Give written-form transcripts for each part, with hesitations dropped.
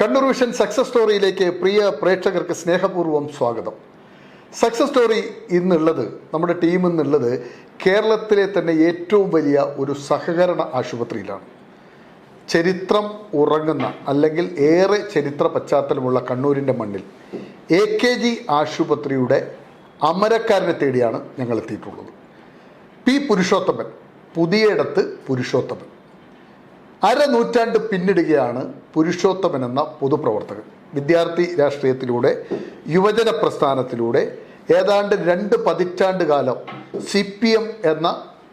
Kannur vision success സ്റ്റോറിയിലേക്ക് പ്രിയ പ്രേക്ഷകർക്ക് സ്നേഹപൂർവ്വം സ്വാഗതം. സക്സസ് സ്റ്റോറി ഇന്നുള്ളത്, നമ്മുടെ ടീം ഇന്നുള്ളത് കേരളത്തിലെ തന്നെ ഏറ്റവും വലിയ ഒരു സഹകരണ ആശുപത്രിയിലാണ്. ചരിത്രം ഉറങ്ങുന്ന അല്ലെങ്കിൽ ഏറെ ചരിത്ര പശ്ചാത്തലമുള്ള കണ്ണൂരിൻ്റെ മണ്ണിൽ AKG ആശുപത്രിയുടെ അമരക്കാരനെ തേടിയാണ് ഞങ്ങൾ എത്തിയിട്ടുള്ളത്. പി പുരുഷോത്തമൻ, പുതിയയിടത്ത് പുരുഷോത്തമൻ. അരനൂറ്റാണ്ട് പിന്നിടുകയാണ് പുരുഷോത്തമൻ എന്ന പൊതുപ്രവർത്തകൻ. വിദ്യാർത്ഥി രാഷ്ട്രീയത്തിലൂടെ, യുവജന പ്രസ്ഥാനത്തിലൂടെ ഏതാണ്ട് 2 പതിറ്റാണ്ട് കാലം CPM എന്ന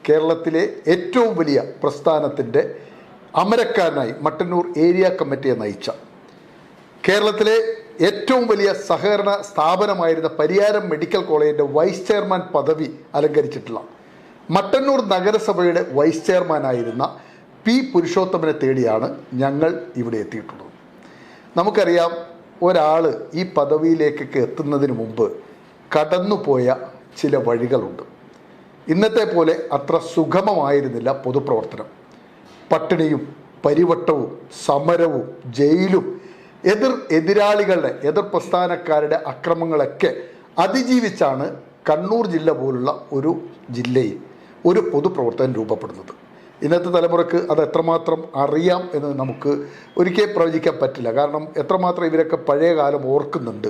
കേരളത്തിലെ ഏറ്റവും വലിയ പ്രസ്ഥാനത്തിൻ്റെ അമരക്കാരനായി മട്ടന്നൂർ ഏരിയ കമ്മിറ്റിയെ നയിച്ച, കേരളത്തിലെ ഏറ്റവും വലിയ സഹകരണ സ്ഥാപനമായിരുന്ന പരിയാരം മെഡിക്കൽ കോളേജിൻ്റെ വൈസ് ചെയർമാൻ പദവി അലങ്കരിച്ചിട്ടുള്ള, മട്ടന്നൂർ നഗരസഭയുടെ വൈസ് ചെയർമാനായിരുന്ന പി പുരുഷോത്തമനെ തേടിയാണ് ഞങ്ങൾ ഇവിടെ എത്തിയിട്ടുള്ളത്. നമുക്കറിയാം, ഒരാൾ ഈ പദവിയിലേക്കൊക്കെ എത്തുന്നതിന് മുമ്പ് കടന്നുപോയ ചില വഴികളുണ്ട്. ഇന്നത്തെ പോലെ അത്ര സുഗമമായിരുന്നില്ല പൊതുപ്രവർത്തനം. പട്ടിണിയും പരിവട്ടവും സമരവും ജയിലും എതിരാളികളുടെ, എതിർ പ്രസ്ഥാനക്കാരുടെ അക്രമങ്ങളൊക്കെ അതിജീവിച്ചാണ് കണ്ണൂർ ജില്ല പോലുള്ള ഒരു ജില്ലയിൽ ഒരു പൊതുപ്രവർത്തകൻ രൂപപ്പെടുന്നത്. ഇന്നത്തെ തലമുറക്ക് അത് എത്രമാത്രം അറിയാം എന്ന് നമുക്ക് ഒരിക്കലും പ്രവചിക്കാൻ പറ്റില്ല. കാരണം എത്രമാത്രം ഇവരൊക്കെ പഴയ കാലം ഓർക്കുന്നുണ്ട്,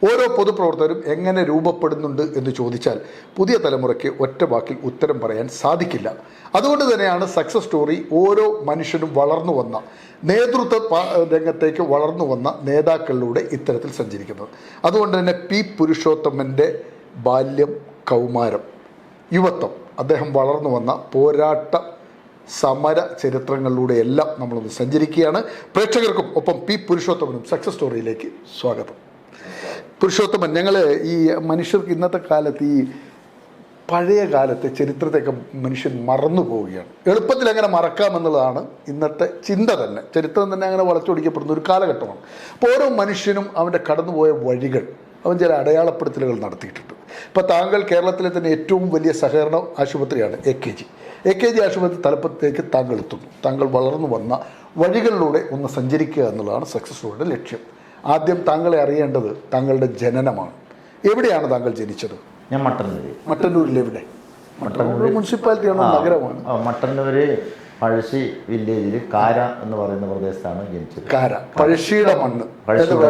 ഓരോ പൊതുപ്രവർത്തകരും എങ്ങനെ രൂപപ്പെടുന്നുണ്ട് എന്ന് ചോദിച്ചാൽ പുതിയ തലമുറയ്ക്ക് ഒറ്റ വാക്കിൽ ഉത്തരം പറയാൻ സാധിക്കില്ല. അതുകൊണ്ട് തന്നെയാണ് സക്സസ് സ്റ്റോറി ഓരോ മനുഷ്യനും വളർന്നു വന്ന, നേതൃത്വ രംഗത്തേക്ക് വളർന്നു വന്ന നേതാക്കളിലൂടെ ഇത്തരത്തിൽ സഞ്ചരിക്കുന്നത്. അതുകൊണ്ട് തന്നെ പി പുരുഷോത്തമൻ്റെ ബാല്യം, കൗമാരം, യുവത്വം, അദ്ദേഹം വളർന്നു വന്ന പോരാട്ട സമര ചരിത്രങ്ങളിലൂടെയെല്ലാം നമ്മളൊന്ന് സഞ്ചരിക്കുകയാണ്. പ്രേക്ഷകർക്കും ഒപ്പം പി പുരുഷോത്തമനും സക്സസ് സ്റ്റോറിയിലേക്ക് സ്വാഗതം. പുരുഷോത്തമൻ, ഞങ്ങൾ ഈ മനുഷ്യർക്ക് ഇന്നത്തെ കാലത്ത് ഈ പഴയ കാലത്തെ ചരിത്രത്തെയൊക്കെ മനുഷ്യൻ മറന്നു പോവുകയാണ്. എളുപ്പത്തിൽ എങ്ങനെ മറക്കാമെന്നുള്ളതാണ് ഇന്നത്തെ ചിന്ത തന്നെ. ചരിത്രം തന്നെ അങ്ങനെ വളച്ചൊടിക്കപ്പെടുന്ന ഒരു കാലഘട്ടമാണ്. അപ്പോൾ ഓരോ മനുഷ്യനും അവൻ്റെ കടന്നുപോയ വഴികൾ, അവൻ ചില അടയാളപ്പെടുത്തലുകൾ നടത്തിയിട്ടുണ്ട്. ഇപ്പോൾ താങ്കൾ കേരളത്തിലെ തന്നെ ഏറ്റവും വലിയ സഹകരണ ആശുപത്രിയാണ് AKG ആശുപത്രി തലപ്പത്തേക്ക് താങ്കൾ എത്തുന്നു. താങ്കൾ വളർന്നു വന്ന വഴികളിലൂടെ ഒന്ന് സഞ്ചരിക്കുക എന്നുള്ളതാണ് സക്സസ് സ്റ്റോറിയുടെ ലക്ഷ്യം. ആദ്യം താങ്കളെ അറിയേണ്ടത് താങ്കളുടെ ജനനമാണ്. എവിടെയാണ് താങ്കൾ ജനിച്ചത്? ഞാൻ മട്ടന്നൂരിൽ എവിടെ? മട്ടന്നൂർ മുനിസിപ്പാലിറ്റിയാണ്, നഗരമാണ്. മട്ടന്നൂർ പഴശ്ശി വില്ലേജിൽ കാര എന്ന് പറയുന്ന പ്രദേശത്താണ് ജനിച്ചത്. കാര, പഴശ്ശിയുടെ മണ്ണ്. പഴശ്ശിയുടെ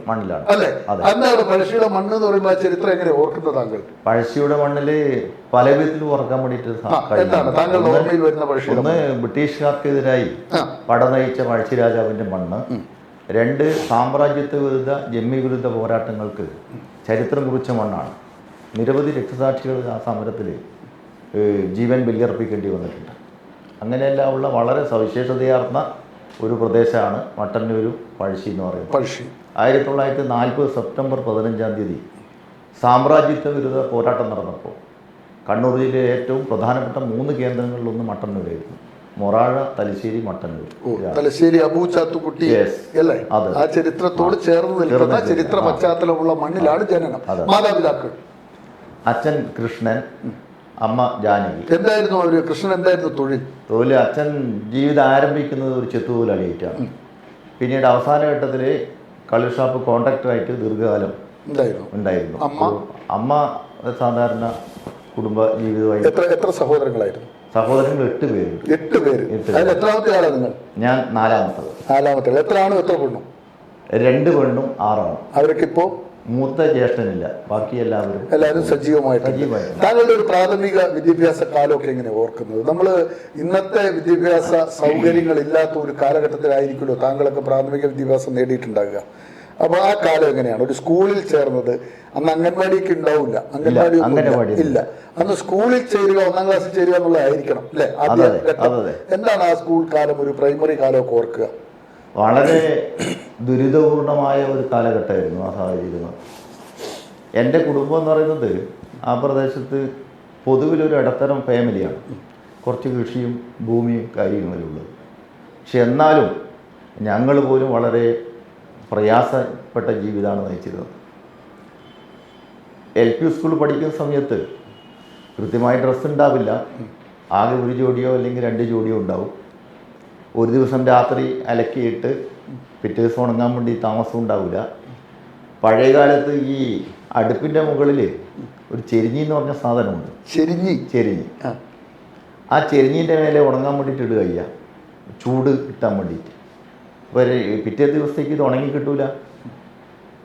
മണ്ണിലാണ് അല്ലേ? എന്താണ് പഴശ്ശിയുടെ മണ്ണ് എന്ന് പറയുമ്പോൾ ആ ചരിത്രം എങ്ങനെ ഓർക്കുന്നത് താങ്കൾ? പഴശ്ശിയുടെ മണ്ണില് പല വിധത്തിൽ ഓർക്കാൻ വേണ്ടിയിട്ട് താങ്കളുടെ ഓർമ്മയിൽ വരുന്ന പഴശ്ശി? ഒന്ന്, ബ്രിട്ടീഷുകാർക്കെതിരായി പടനയിച്ച പഴശ്ശി രാജാവിന്റെ മണ്ണ്. 2, സാമ്രാജ്യത്വ വിരുദ്ധ ജന്മി വിരുദ്ധ പോരാട്ടങ്ങൾക്ക് ചരിത്രം കുറിച്ച മണ്ണാണ്. നിരവധി രക്തസാക്ഷികൾ ആ സമരത്തിൽ ജീവൻ ബലിയർപ്പിക്കേണ്ടി വന്നിട്ടുണ്ട്. അങ്ങനെയെല്ലാം ഉള്ള വളരെ സവിശേഷതയാർന്ന ഒരു പ്രദേശമാണ് മട്ടന്നൂരും പഴശ്ശി എന്ന് പറയുന്നത്. 1940 സെപ്റ്റംബർ 15 സാമ്രാജ്യത്വ വിരുദ്ധ പോരാട്ടം നടന്നപ്പോൾ കണ്ണൂർ ജില്ലയിലെ ഏറ്റവും പ്രധാനപ്പെട്ട 3 കേന്ദ്രങ്ങളിലൊന്ന് മട്ടന്നൂരായിരുന്നു. മൊറാഴ, തലശ്ശേരി, മട്ടന്നൂർ. തലശ്ശേരി അബൂ ചാത്തുക്കുട്ടി അല്ലേ? ആ ചരിത്രത്തോട് ചേർന്ന് നിൽക്കുന്ന ചരിത്ര പശ്ചാത്തലമുള്ള മണ്ണിലാണ് ജനനം. മാതാപിതാക്കൾ അച്ഛൻ കൃഷ്ണൻ, അമ്മ ജാനകി. എന്തായിരുന്നു അവര്? കൃഷ്ണൻ എന്തായിരുന്നു തൊഴിൽ? അച്ഛൻ ജീവിതം ആരംഭിക്കുന്നത് ഒരു ചെത്തുതൊഴിലാളിയായിട്ടാണ്. പിന്നീട് അവസാന ഘട്ടത്തിൽ കളർ ഷോപ്പ് കോൺട്രാക്ടറായിട്ട് ദീർഘകാലം ഉണ്ടായിരുന്നു. അമ്മ സാധാരണ കുടുംബ ജീവിതമായി. എത്ര സഹോദരങ്ങളായിരുന്നു? സഹോദരങ്ങൾ 8 പേരുണ്ട്. 8 പേര്. എത്രാമത്തെ ആളാണ് നിങ്ങൾ? ഞാൻ 4ാമത്തെ. എത്ര ആണും എത്ര പെണ്ണും? 2 പെണ്ണും 6 ആണും. അവർക്കിപ്പോ മൂത്ത ജ്യേഷ്ഠനില്ല, ബാക്കി എല്ലാവരും സജീവമായിട്ട്. താങ്കളുടെ ഒരു പ്രാഥമിക വിദ്യാഭ്യാസ കാലമൊക്കെ എങ്ങനെ ഓർക്കുന്നത്? നമ്മൾ ഇന്നത്തെ വിദ്യാഭ്യാസ സൗകര്യങ്ങൾ ഇല്ലാത്ത ഒരു കാലഘട്ടത്തിലായിരിക്കുമല്ലോ താങ്കളൊക്കെ പ്രാഥമിക വിദ്യാഭ്യാസം നേടിയിട്ടുണ്ടാകുക. അപ്പോൾ ആ കാലം എങ്ങനെയാണ്? ഒരു സ്കൂളിൽ ചേർന്നത്, അന്ന് അംഗൻവാടിക്ക് ഉണ്ടാവില്ല, അംഗൻവാടി ഇല്ല, അന്ന് സ്കൂളിൽ ചേരുക, 1ാം ക്ലാസ്സിൽ ചേരുക എന്നുള്ളതായിരിക്കണം അല്ലേ ആദ്യം? എന്താണ് ആ സ്കൂൾ കാലം, ഒരു പ്രൈമറി കാലമൊക്കെ ഓർക്കുക? വളരെ ദുരിതപൂർണമായ ഒരു കാലഘട്ടമായിരുന്നു ആ സാഹചര്യം. എൻ്റെ കുടുംബം എന്ന് പറയുന്നത് ആ പ്രദേശത്ത് പൊതുവിലൊരു ഇടത്തരം ഫാമിലിയാണ്. കുറച്ച് കൃഷിയും ഭൂമിയും കാര്യങ്ങളുള്ളത്. പക്ഷെ എന്നാലും ഞങ്ങൾ പോലും വളരെ പ്രയാസപ്പെട്ട ജീവിതമാണ് നയിച്ചിരുന്നത്. LP സ്കൂളിൽ പഠിക്കുന്ന സമയത്ത് കൃത്യമായി ഡ്രസ്സ് ഉണ്ടാവില്ല. ആകെ ഒരു ജോഡിയോ അല്ലെങ്കിൽ 2 ജോഡിയോ ഉണ്ടാവും. ഒരു ദിവസം രാത്രി അലക്കിയിട്ട് പിറ്റേ ദിവസം ഉണങ്ങാൻ വേണ്ടി താമസം ഉണ്ടാവില്ല. പഴയ കാലത്ത് ഈ അടുപ്പിൻ്റെ മുകളിൽ ഒരു ചെരിഞ്ഞി എന്ന് പറഞ്ഞ സാധനമുണ്ട്. ചെരിഞ്ഞി ആ ചെരിഞ്ഞിൻ്റെ മേലെ ഉണങ്ങാൻ വേണ്ടിയിട്ട് ഇടുക ചെയ്യുക, ചൂട് കിട്ടാൻ വേണ്ടിയിട്ട്. അപ്പോൾ പിറ്റേ ദിവസത്തേക്ക് ഇത് ഉണങ്ങി കിട്ടൂല.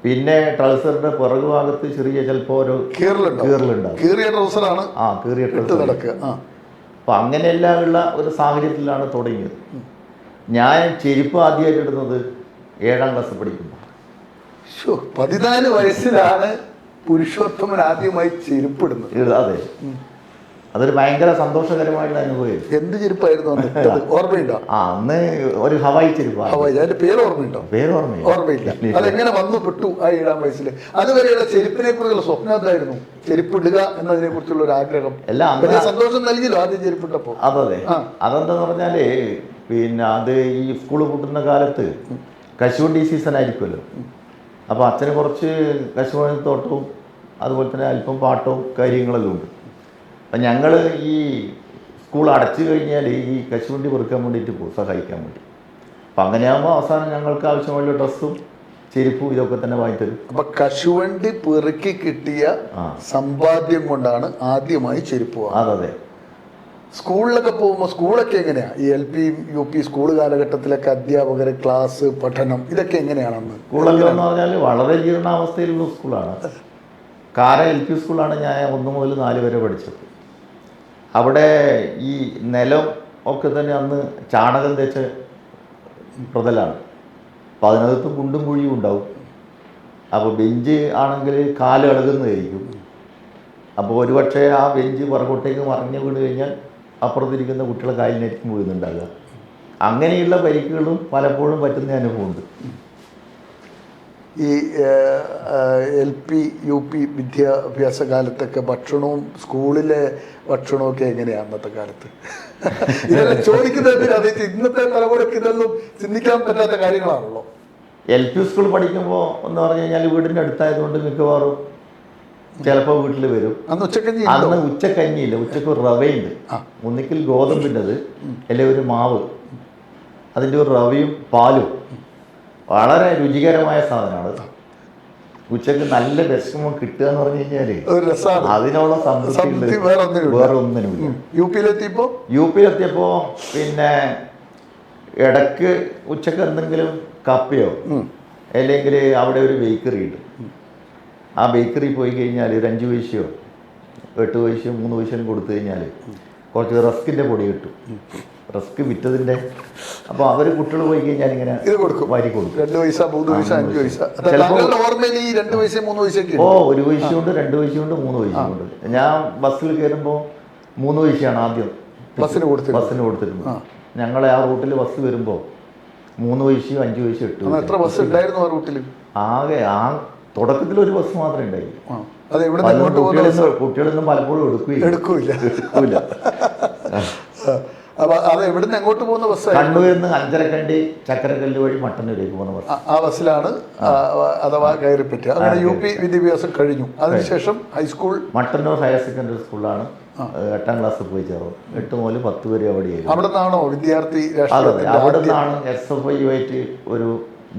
പിന്നെ ട്രൗസറിൻ്റെ പിറകു ഭാഗത്ത് ചെറിയ ചിലപ്പോൾ ഒരു കീറലുണ്ടാവും. കീറിയ ട്രൗസറാണ്. കീറിയ ട്രൗസർ. അപ്പോൾ അങ്ങനെയെല്ലാം ഉള്ള ഒരു സാഹചര്യത്തിലാണ് തുടങ്ങിയത്. ഞാൻ ചെരുപ്പ് ആദ്യമായിട്ട് ഇടുന്നത് 7ാം ക്ലാസ് പഠിക്കുമ്പോൾ. 14 വയസ്സിലാണ് പുരുഷോത്തമൻ ആദ്യമായി ചെരുപ്പിടുന്നത്. അതെ, അതൊരു ഭയങ്കര സന്തോഷകരമായിട്ടുള്ള അനുഭവം. എന്ത് ചെരുപ്പായിരുന്നു ഓർമ്മയുണ്ടോ? അന്ന് ഒരു ഹവായി ചെരുപ്പാണ്. അതിന്റെ പേര് ഓർമ്മയുണ്ടോ? ഓർമ്മയില്ല. അതെങ്ങനെ വന്നു പെട്ടു ആ 7ാം വയസ്സിൽ? അതുവരെയുള്ള ചെരുപ്പിനെ കുറിച്ചുള്ള സ്വപ്നം എന്തായിരുന്നു? ചെരുപ്പിടുക എന്നതിനെ കുറിച്ചുള്ള ഒരു ആഗ്രഹം സന്തോഷം നൽകിയല്ലോ ആദ്യം ചെരുപ്പിട്ടപ്പോൾ. അതെ, അതെന്താന്ന് പറഞ്ഞാല് പിന്നെ അത് ഈ സ്കൂൾ പൂട്ടുന്ന കാലത്ത് കശുവണ്ടി സീസൺ ആയിരിക്കുമല്ലോ. അപ്പോൾ അച്ഛന് കുറച്ച് കശുവണ്ടി തോട്ടവും അതുപോലെ തന്നെ അല്പം പാട്ടവും കാര്യങ്ങളെല്ലാം ഉണ്ട്. അപ്പം ഞങ്ങൾ ഈ സ്കൂൾ അടച്ചു കഴിഞ്ഞാൽ ഈ കശുവണ്ടി പെറുക്കാൻ വേണ്ടിയിട്ട് പോകും, സഹായിക്കാൻ വേണ്ടി. അപ്പം അങ്ങനെയാകുമ്പോൾ അവസാനം ഞങ്ങൾക്ക് ആവശ്യമുള്ള ഡ്രസ്സും ചെരുപ്പും ഇതൊക്കെ തന്നെ വാങ്ങിത്തരും. അപ്പം കശുവണ്ടി പെറുക്കി കിട്ടിയ സമ്പാദ്യം കൊണ്ടാണ് ആദ്യമായി ചെരുപ്പ്. അതെ. സ്കൂളിലൊക്കെ പോകുമ്പോൾ സ്കൂളൊക്കെ എങ്ങനെയാണ്? ഈ LP UP സ്കൂൾ കാലഘട്ടത്തിലൊക്കെ അധ്യാപകർ, ക്ലാസ്, പഠനം ഇതൊക്കെ എങ്ങനെയാണെന്ന്? സ്കൂളൊക്കെ എന്ന് പറഞ്ഞാൽ വളരെ ജീർണാവസ്ഥയിലുള്ള സ്കൂളാണ്. LP സ്കൂളാണ് ഞാൻ 1 മുതൽ 4 വരെ പഠിച്ചത്. അവിടെ ഈ നിലം ഒക്കെ തന്നെ അന്ന് ചാണകം തേച്ച പ്രതലാണ്. അപ്പം അതിനകത്ത് കുണ്ടും കുഴിയും ഉണ്ടാവും. അപ്പോൾ ബെഞ്ച് ആണെങ്കിൽ കാല് ഇളകുന്നതായിരിക്കും. അപ്പോൾ ഒരുപക്ഷെ ആ ബെഞ്ച് പുറകോട്ടേക്ക് മറിഞ്ഞ് വീണ് കഴിഞ്ഞാൽ അപ്പുറത്തിരിക്കുന്ന കുട്ടികളെ കാലിനേക്കും വീഴുന്നുണ്ടാകുക. അങ്ങനെയുള്ള പരിക്കുകളും പലപ്പോഴും പറ്റുന്ന അനുഭവമുണ്ട്. ഈ LP UP വിദ്യാഭ്യാസ കാലത്തൊക്കെ ഭക്ഷണവും സ്കൂളിലെ ഭക്ഷണമൊക്കെ എങ്ങനെയാണ് അന്നത്തെ കാലത്ത്? ഇതെല്ലാം ചോദിക്കുന്നത് അത് ഇന്നത്തെ തലമുറയ്ക്ക് ഇതൊന്നും ചിന്തിക്കാൻ പറ്റാത്ത കാര്യങ്ങളാണല്ലോ. LP സ്കൂൾ പഠിക്കുമ്പോൾ എന്ന് പറഞ്ഞു കഴിഞ്ഞാൽ വീടിൻ്റെ അടുത്തായതുകൊണ്ട് മിക്കവാറും ചിലപ്പോൾ വീട്ടിൽ വരും. അന്ന് ഉച്ചക്കഞ്ഞിയില്ല, ഉച്ചക്ക് ഒരു റവയുണ്ട്. ഒന്നിക്കൽ ഗോതമ്പിൻ്റെത്, അല്ലെങ്കിൽ ഒരു മാവ്, അതിൻ്റെ ഒരു റവയും പാലും. വളരെ രുചികരമായ സാധനമാണ്. ഉച്ചക്ക് നല്ല വിഷമം കിട്ടുക എന്ന് പറഞ്ഞു കഴിഞ്ഞാല് അതിനുള്ള സംതൃപ്തി വേറെ ഒന്നിനുമില്ല. യുപിയിലെത്തിയപ്പോ പിന്നെ ഇടക്ക് ഉച്ചക്ക് എന്തെങ്കിലും കപ്പയോ അല്ലെങ്കിൽ അവിടെ ഒരു ബേക്കറി ഉണ്ട്. ആ ബേക്കറി പോയി കഴിഞ്ഞാൽ ഒരു 5 പൈസയോ 8 പൈസയോ 3 പൈസയും കൊടുത്തു കഴിഞ്ഞാൽ കുറച്ച് റസ്കിൻ്റെ പൊടി കിട്ടും. റസ്ക് വിറ്റതിൻ്റെ. അപ്പോൾ അവർ കുട്ടികൾ പോയി കഴിഞ്ഞാൽ ഇങ്ങനെ വാരി കൊടുക്കും. 2 പൈസ 3 പൈസ 5 പൈസ. ഓർമ്മയിൽ 2 പൈസ 3 പൈസ. 1 പൈസയുണ്ട്, 2 പൈസയുണ്ട്, 3 പൈസയുണ്ട്. ഞാൻ ബസ്സിൽ കയറുമ്പോൾ 3 പൈസയാണ് ആദ്യം ബസ്സിന് കൊടുത്തിരുന്നത്. ഞങ്ങളെ ആ റൂട്ടിൽ ബസ് വരുമ്പോൾ 3 പൈസയും 5 പൈസ 8 പൈസ. എത്ര ബസ് ഉണ്ടായിരുന്നു ആ റൂട്ടിൽ? ആകെ തുടക്കത്തിൽ ഒരു ബസ് മാത്രമേ ഉണ്ടായി. കുട്ടികളൊന്നും പലപ്പോഴും എടുക്കൂല. അത് എവിടുന്ന് എങ്ങോട്ട് പോകുന്ന ബസ്? കണ്ണൂരിൽ നിന്ന് അഞ്ചരക്കണ്ടി ചക്കരക്കല്ല് വഴി മട്ടന്നൂരേക്ക് പോകുന്ന ബസ്. ആ ബസ്സിലാണ് അഥവാ കയറി പറ്റുക. അങ്ങനെ UP വിദ്യാഭ്യാസം കഴിഞ്ഞു. അതിനുശേഷം ഹൈസ്കൂൾ മട്ടന്നൂർ ഹയർ സെക്കൻഡറി സ്കൂളിലാണ് 8ാം ക്ലാസ്സിൽ പോയി ചേർന്നത്. 8 മുതൽ 10 വരെ അവിടെയായിരുന്നു. അവിടെ നിന്നാണോ വിദ്യാർത്ഥി? അവിടെ നിന്നാണ് SFI ഒരു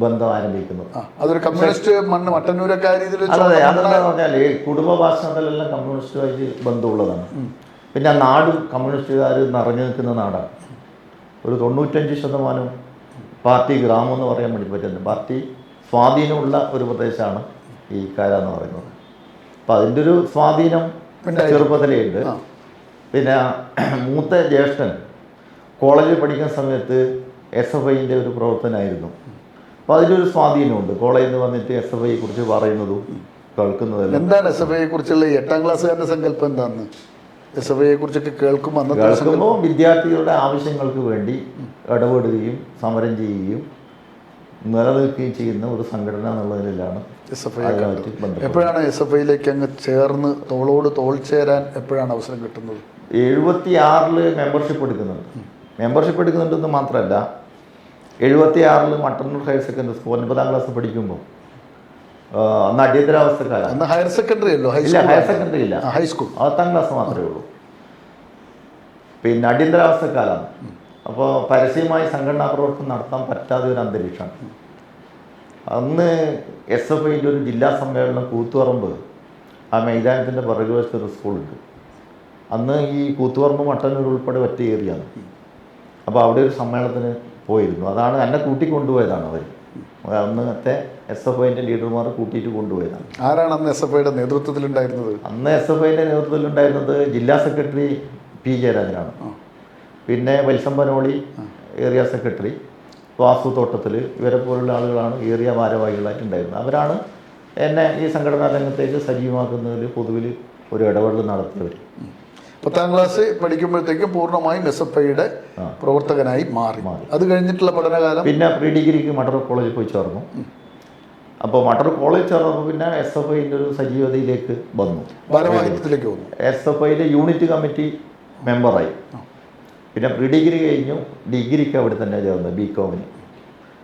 ബന്ധം ആരംഭിക്കുന്നത്. അതൊരു കമ്മ്യൂണിസ്റ്റ് മണ്ണ് മട്ടന്നൂരൊക്കെ ആ രീതിയിൽ. അതെ, അതെന്താണെന്ന് പറഞ്ഞാൽ കുടുംബ ഭാഷണത്തിലെല്ലാം കമ്മ്യൂണിസ്റ്റുമായിട്ട് ബന്ധമുള്ളതാണ്. പിന്നെ ആ നാടും കമ്മ്യൂണിസ്റ്റുകാർ നിറഞ്ഞു നിൽക്കുന്ന നാടാണ്. ഒരു 95% പാർട്ടി ഗ്രാമം എന്ന് പറയാൻ വേണ്ടി പറ്റുന്നത്. പാർട്ടി സ്വാധീനമുള്ള ഒരു പ്രദേശമാണ് ഈ കാര എന്ന് പറയുന്നത്. അപ്പം അതിൻ്റെ ഒരു സ്വാധീനം ചെറുപ്പത്തിലേ ഉണ്ട്. പിന്നെ മൂത്ത ജ്യേഷ്ഠൻ കോളേജിൽ പഠിക്കുന്ന സമയത്ത് SFIൻ്റെ ഒരു പ്രവർത്തനമായിരുന്നു. അപ്പോൾ അതിലൊരു സ്വാധീനമുണ്ട്. കോളേജിൽ നിന്ന് വന്നിട്ട് SFIയെ കുറിച്ച് പറയുന്നതും കേൾക്കുന്നതല്ല. എന്താണ് SFIയെ കുറിച്ചുള്ള 8ാം ക്ലാസ്സുകാരുടെ സങ്കല്പം എന്താണെന്ന്? SFIയെ കുറിച്ചൊക്കെ കേൾക്കുമ്പോൾ വിദ്യാർത്ഥികളുടെ ആവശ്യങ്ങൾക്ക് വേണ്ടി ഇടപെടുകയും സമരം ചെയ്യുകയും നിലനിൽക്കുകയും ചെയ്യുന്ന ഒരു സംഘടന എന്നുള്ള നിലയിലാണ് SFI. എപ്പോഴാണ് SFIയിലേക്ക് അങ്ങ് ചേർന്ന് തോളോട് തോൾ ചേരാൻ എപ്പോഴാണ് അവസരം കിട്ടുന്നത്? 76 മെമ്പർഷിപ്പ് എടുക്കുന്നുണ്ട്. മെമ്പർഷിപ്പ് എടുക്കുന്നുണ്ടെന്ന് മാത്രമല്ല, 76 Mattannur higher secondary school 9ാം class പഠിക്കുമ്പോൾ അന്ന് അടിയന്തരാവസ്ഥക്കാലം. ഹയർ സെക്കൻഡറി അല്ലോ? ഇല്ല, ഹയർ സെക്കൻഡറി ഇല്ല, ഹൈസ്കൂൾ 10ാം ക്ലാസ് മാത്രമേ ഉള്ളൂ. പിന്നെ അടിയന്തരാവസ്ഥക്കാലം. അപ്പോൾ പരസ്യമായി സംഘടനാ പ്രവർത്തനം നടത്താൻ പറ്റാത്ത ഒരു അന്തരീക്ഷമാണ്. അന്ന് SFIൻ്റെ ഒരു ജില്ലാ സമ്മേളനം കൂത്തുപറമ്പ്, ആ മൈതാനത്തിൻ്റെ പുറകുവശത്ത് ഒരു സ്കൂളുണ്ട്. അന്ന് ഈ കൂത്തുപറമ്പ് മട്ടന്നൂർ ഉൾപ്പെടെ ഒറ്റ ഏരിയയാണ്. അപ്പോൾ അവിടെ ഒരു സമ്മേളനത്തിന് പോയിരുന്നു. അതാണ് എന്നെ കൂട്ടിക്കൊണ്ടുപോയതാണ് അവർ. അന്നത്തെ SFIൻ്റെ ലീഡർമാർ കൂട്ടിയിട്ട് കൊണ്ടുപോയതാണ്. ആരാണ് അന്ന് SFIയുടെ നേതൃത്വത്തിലുണ്ടായിരുന്നത്? അന്ന് SFIൻ്റെ നേതൃത്വത്തിലുണ്ടായിരുന്നത് ജില്ലാ സെക്രട്ടറി P. ജയരാജനാണ്. പിന്നെ വത്സംബനോളി ഏരിയ സെക്രട്ടറി, വാസു തോട്ടത്തിൽ, ഇവരെ പോലുള്ള ആളുകളാണ് ഏരിയ ഭാരവാഹികളായിട്ടുണ്ടായിരുന്നത്. അവരാണ് എന്നെ ഈ സംഘടനാ രംഗത്തേക്ക് സജീവമാക്കുന്നതിൽ പൊതുവിൽ ഒരു ഇടപെടൽ നടത്തിയവർ. 10ാം ക്ലാസ് പഠിക്കുമ്പോഴത്തേക്കും പൂർണ്ണമായും SFIയുടെ പ്രവർത്തകനായി മാറി. അത് കഴിഞ്ഞിട്ടുള്ള പഠനകാലം പിന്നെ പ്രീ ഡിഗ്രിക്ക് മട്ടർ കോളേജിൽ പോയി ചേർന്നു. അപ്പോൾ മട്ടർ കോളേജ് ചേർന്നപ്പോൾ പിന്നെ SFIൻ്റെ ഒരു സജീവതയിലേക്ക് വന്നു, ഭാരവാഹിത്വത്തിലേക്ക് വന്നു. SFIയുടെ യൂണിറ്റ് കമ്മിറ്റി മെമ്പറായി. പിന്നെ പ്രീ ഡിഗ്രി കഴിഞ്ഞു, ഡിഗ്രിക്ക് അവിടെ തന്നെ ചേർന്നത് BComന്.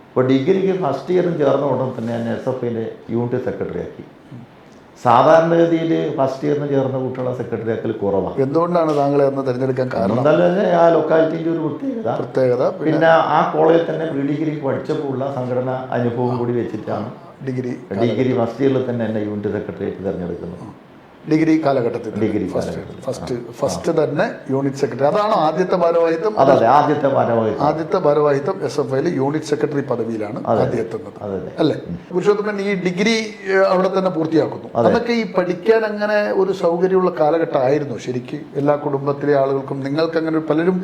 അപ്പോൾ ഡിഗ്രിക്ക് ഫസ്റ്റ് ഇയറും ചേർന്ന ഉടൻ തന്നെ എന്നെ SFIൻ്റെ യൂണിറ്റ് സെക്രട്ടറി ആക്കി. സാധാരണഗതിയിൽ ഫസ്റ്റ് ഇയറിന് ചേർന്ന കുട്ടികളെ സെക്രട്ടറി ആക്കൽ കുറവാണ്. എന്തുകൊണ്ടാണ് താങ്കളെ അന്ന് തിരഞ്ഞെടുക്കാൻ കാരണം? എന്തായാലും ആ ലൊക്കാലിറ്റിൻ്റെ ഒരു പ്രത്യേകത. പിന്നെ ആ കോളേജിൽ തന്നെ പ്രീ ഡിഗ്രി പഠിച്ചപ്പോൾ ഉള്ള സംഘടന അനുഭവം കൂടി വെച്ചിട്ടാണ് ഡിഗ്രി ഫസ്റ്റ് ഇയറിൽ തന്നെ എന്നെ യൂണിറ്റ് സെക്രട്ടറി ആയിട്ട് തിരഞ്ഞെടുക്കുന്നത്. ഡിഗ്രി കാലഘട്ടത്തിൽ ഫസ്റ്റ് തന്നെ യൂണിറ്റ് സെക്രട്ടറി. അതാണ് ആദ്യത്തെ ഭാരവാഹിത്വം. ആദ്യത്തെ ഭാരവാഹിത്വം SFIയിൽ യൂണിറ്റ് സെക്രട്ടറി പദവിയിലാണ് ആദ്യം എത്തുന്നത്, അല്ലേ? പുരുഷോത്തമൻ ഈ ഡിഗ്രി അവിടെ തന്നെ പൂർത്തിയാക്കുന്നു. അതൊക്കെ ഈ പഠിക്കാൻ അങ്ങനെ ഒരു സൗകര്യമുള്ള കാലഘട്ടമായിരുന്നു ശരിക്കും എല്ലാ കുടുംബത്തിലെ ആളുകൾക്കും. നിങ്ങൾക്ക് അങ്ങനെ പലരും